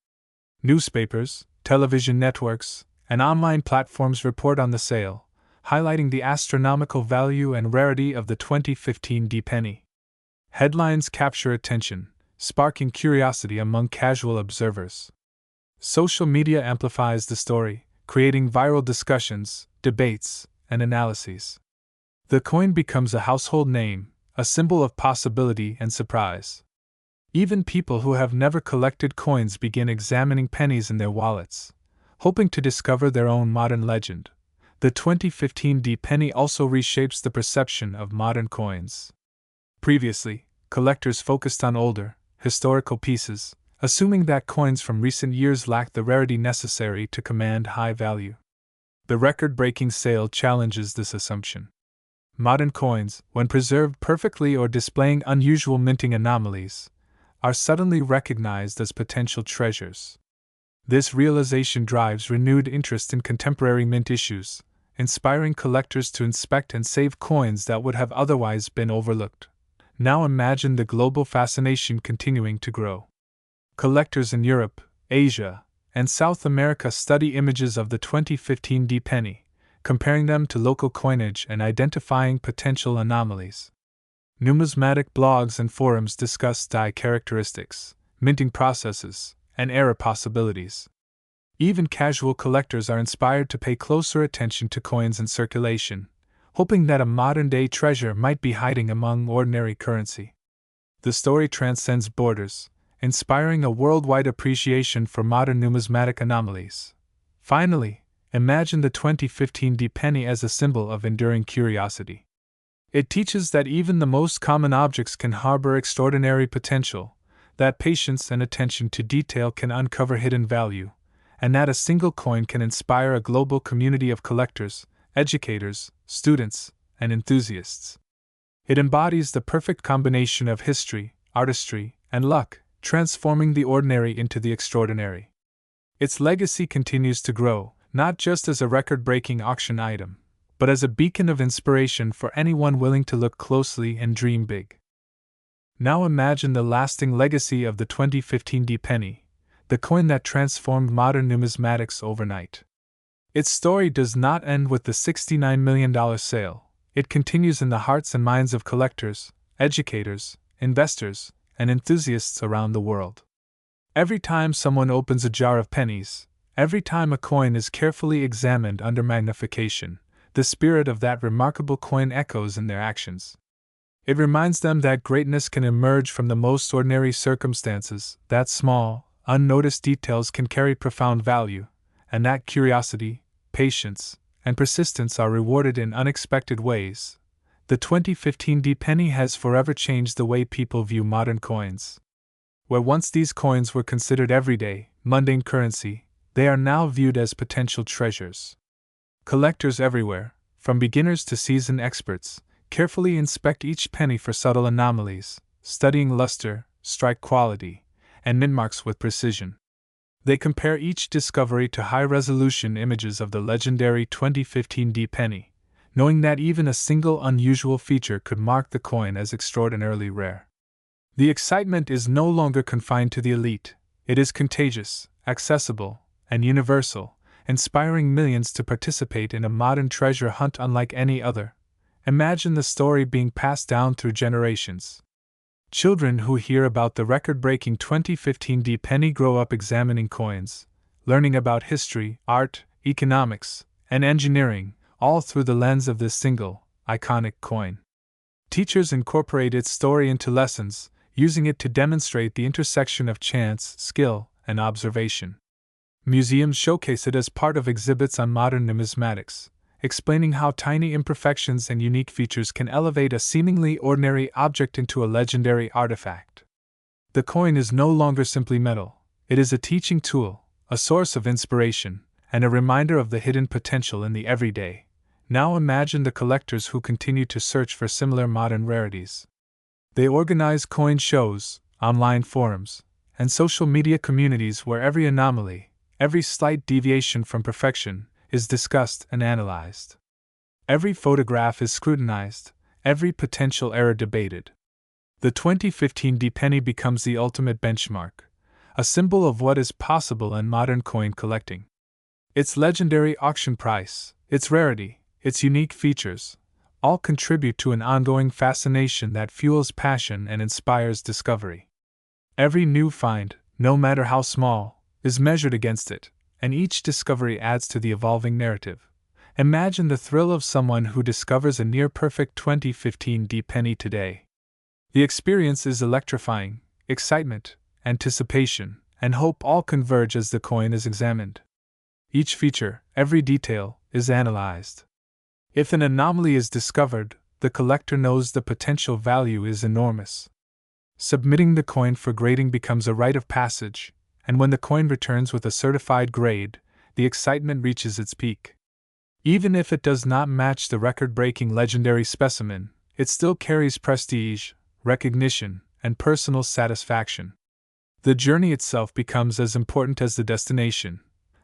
Newspapers, television networks, and online platforms report on the sale, highlighting the astronomical value and rarity of the 2015 D penny. Headlines capture attention, sparking curiosity among casual observers. Social media amplifies the story, creating viral discussions, debates, and analyses. The coin becomes a household name, a symbol of possibility and surprise. Even people who have never collected coins begin examining pennies in their wallets, hoping to discover their own modern legend. The 2015 D penny also reshapes the perception of modern coins. Previously, collectors focused on older, historical pieces, assuming that coins from recent years lacked the rarity necessary to command high value. The record-breaking sale challenges this assumption. Modern coins, when preserved perfectly or displaying unusual minting anomalies, are suddenly recognized as potential treasures. This realization drives renewed interest in contemporary mint issues, inspiring collectors to inspect and save coins that would have otherwise been overlooked. Now imagine the global fascination continuing to grow. Collectors in Europe, Asia, and South America study images of the 2015 D penny, comparing them to local coinage and identifying potential anomalies. Numismatic blogs and forums discuss die characteristics, minting processes, and error possibilities. Even casual collectors are inspired to pay closer attention to coins in circulation, hoping that a modern-day treasure might be hiding among ordinary currency. The story transcends borders, inspiring a worldwide appreciation for modern numismatic anomalies. Finally, imagine the 2015 D penny as a symbol of enduring curiosity. It teaches that even the most common objects can harbor extraordinary potential, that patience and attention to detail can uncover hidden value, and that a single coin can inspire a global community of collectors, educators, students, and enthusiasts. It embodies the perfect combination of history, artistry, and luck, transforming the ordinary into the extraordinary. Its legacy continues to grow, not just as a record-breaking auction item, but as a beacon of inspiration for anyone willing to look closely and dream big. Now imagine the lasting legacy of the 2015 penny, the coin that transformed modern numismatics overnight. Its story does not end with the $69 million sale. It continues in the hearts and minds of collectors, educators, investors, and enthusiasts around the world. Every time someone opens a jar of pennies, every time a coin is carefully examined under magnification, the spirit of that remarkable coin echoes in their actions. It reminds them that greatness can emerge from the most ordinary circumstances, that small, unnoticed details can carry profound value, and that curiosity, patience, and persistence are rewarded in unexpected ways. The 2015 penny has forever changed the way people view modern coins. Where once these coins were considered everyday, mundane currency, they are now viewed as potential treasures. Collectors everywhere, from beginners to seasoned experts, carefully inspect each penny for subtle anomalies, studying luster, strike quality, and mint marks with precision. They compare each discovery to high-resolution images of the legendary 2015 penny, knowing that even a single unusual feature could mark the coin as extraordinarily rare. The excitement is no longer confined to the elite. It is contagious, accessible, and universal, inspiring millions to participate in a modern treasure hunt unlike any other. Imagine the story being passed down through generations. Children who hear about the record-breaking 2015 penny grow up examining coins, learning about history, art, economics, and engineering, all through the lens of this single, iconic coin. Teachers incorporate its story into lessons, using it to demonstrate the intersection of chance, skill, and observation. Museums showcase it as part of exhibits on modern numismatics, explaining how tiny imperfections and unique features can elevate a seemingly ordinary object into a legendary artifact. The coin is no longer simply metal, it is a teaching tool, a source of inspiration, and a reminder of the hidden potential in the everyday. Now imagine the collectors who continue to search for similar modern rarities. They organize coin shows, online forums, and social media communities where every anomaly, every slight deviation from perfection, is discussed and analyzed. Every photograph is scrutinized, every potential error debated. The 2015 penny becomes the ultimate benchmark, a symbol of what is possible in modern coin collecting. Its legendary auction price, its rarity, its unique features, all contribute to an ongoing fascination that fuels passion and inspires discovery. Every new find, no matter how small, is measured against it, and each discovery adds to the evolving narrative. Imagine the thrill of someone who discovers a near-perfect 2015 penny today. The experience is electrifying. Excitement, anticipation, and hope all converge as the coin is examined. Each feature, every detail, is analyzed. If an anomaly is discovered, the collector knows the potential value is enormous. Submitting the coin for grading becomes a rite of passage, and when the coin returns with a certified grade, the excitement reaches its peak. Even if it does not match the record-breaking legendary specimen, it still carries prestige, recognition, and personal satisfaction. The journey itself becomes as important as the destination.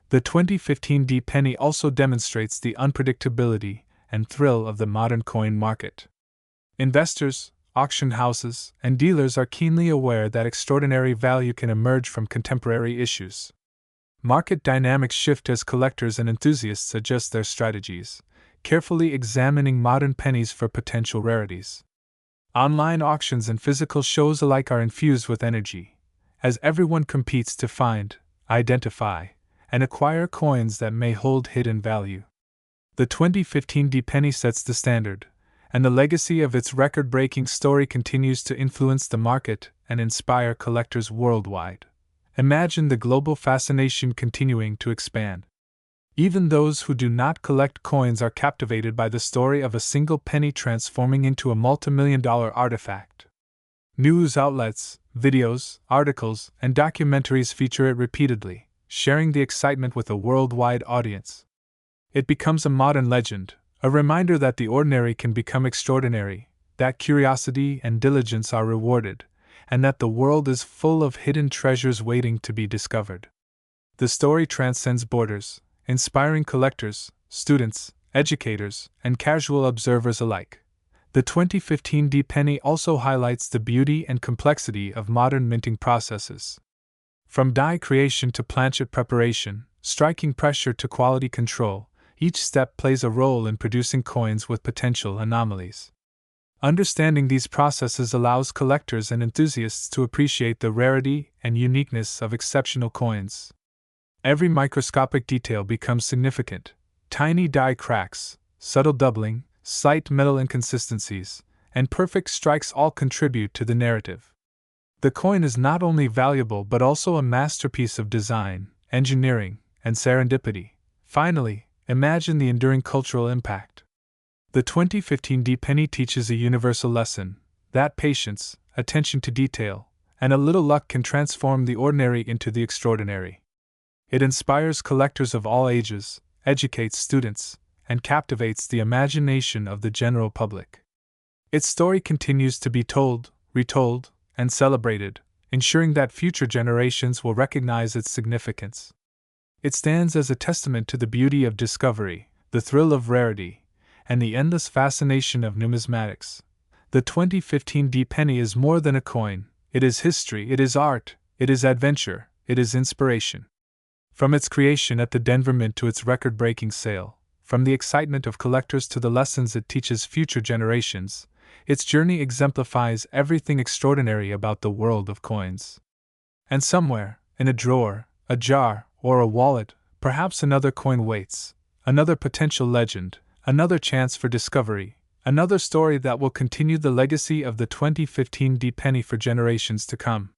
The 2015 penny also demonstrates the unpredictability and thrill of the modern coin market. Investors, auction houses, and dealers are keenly aware that extraordinary value can emerge from contemporary issues. Market dynamics shift as collectors and enthusiasts adjust their strategies, carefully examining modern pennies for potential rarities. Online auctions and physical shows alike are infused with energy, as everyone competes to find, identify, and acquire coins that may hold hidden value. The 2015 penny sets the standard, and the legacy of its record-breaking story continues to influence the market and inspire collectors worldwide. Imagine the global fascination continuing to expand. Even those who do not collect coins are captivated by the story of a single penny transforming into a multimillion-dollar artifact. News outlets, videos, articles, and documentaries feature it repeatedly, sharing the excitement with a worldwide audience. It becomes a modern legend, a reminder that the ordinary can become extraordinary, that curiosity and diligence are rewarded, and that the world is full of hidden treasures waiting to be discovered. The story transcends borders, inspiring collectors, students, educators, and casual observers alike. The 2015 D-penny also highlights the beauty and complexity of modern minting processes. From die creation to planchet preparation, striking pressure to quality control, each step plays a role in producing coins with potential anomalies. Understanding these processes allows collectors and enthusiasts to appreciate the rarity and uniqueness of exceptional coins. Every microscopic detail becomes significant. Tiny die cracks, subtle doubling, slight metal inconsistencies, and perfect strikes all contribute to the narrative. The coin is not only valuable but also a masterpiece of design, engineering, and serendipity. Finally, imagine the enduring cultural impact. The 2015 D-penny teaches a universal lesson that patience, attention to detail, and a little luck can transform the ordinary into the extraordinary. It inspires collectors of all ages, educates students, and captivates the imagination of the general public. Its story continues to be told, retold, and celebrated, ensuring that future generations will recognize its significance. It stands as a testament to the beauty of discovery, the thrill of rarity, and the endless fascination of numismatics. The 2015 D-penny is more than a coin. It is history, it is art, it is adventure, it is inspiration. From its creation at the Denver Mint to its record-breaking sale, from the excitement of collectors to the lessons it teaches future generations, its journey exemplifies everything extraordinary about the world of coins. And somewhere, in a drawer, a jar, or a wallet, perhaps another coin waits, another potential legend, another chance for discovery, another story that will continue the legacy of the 2015 D-penny for generations to come.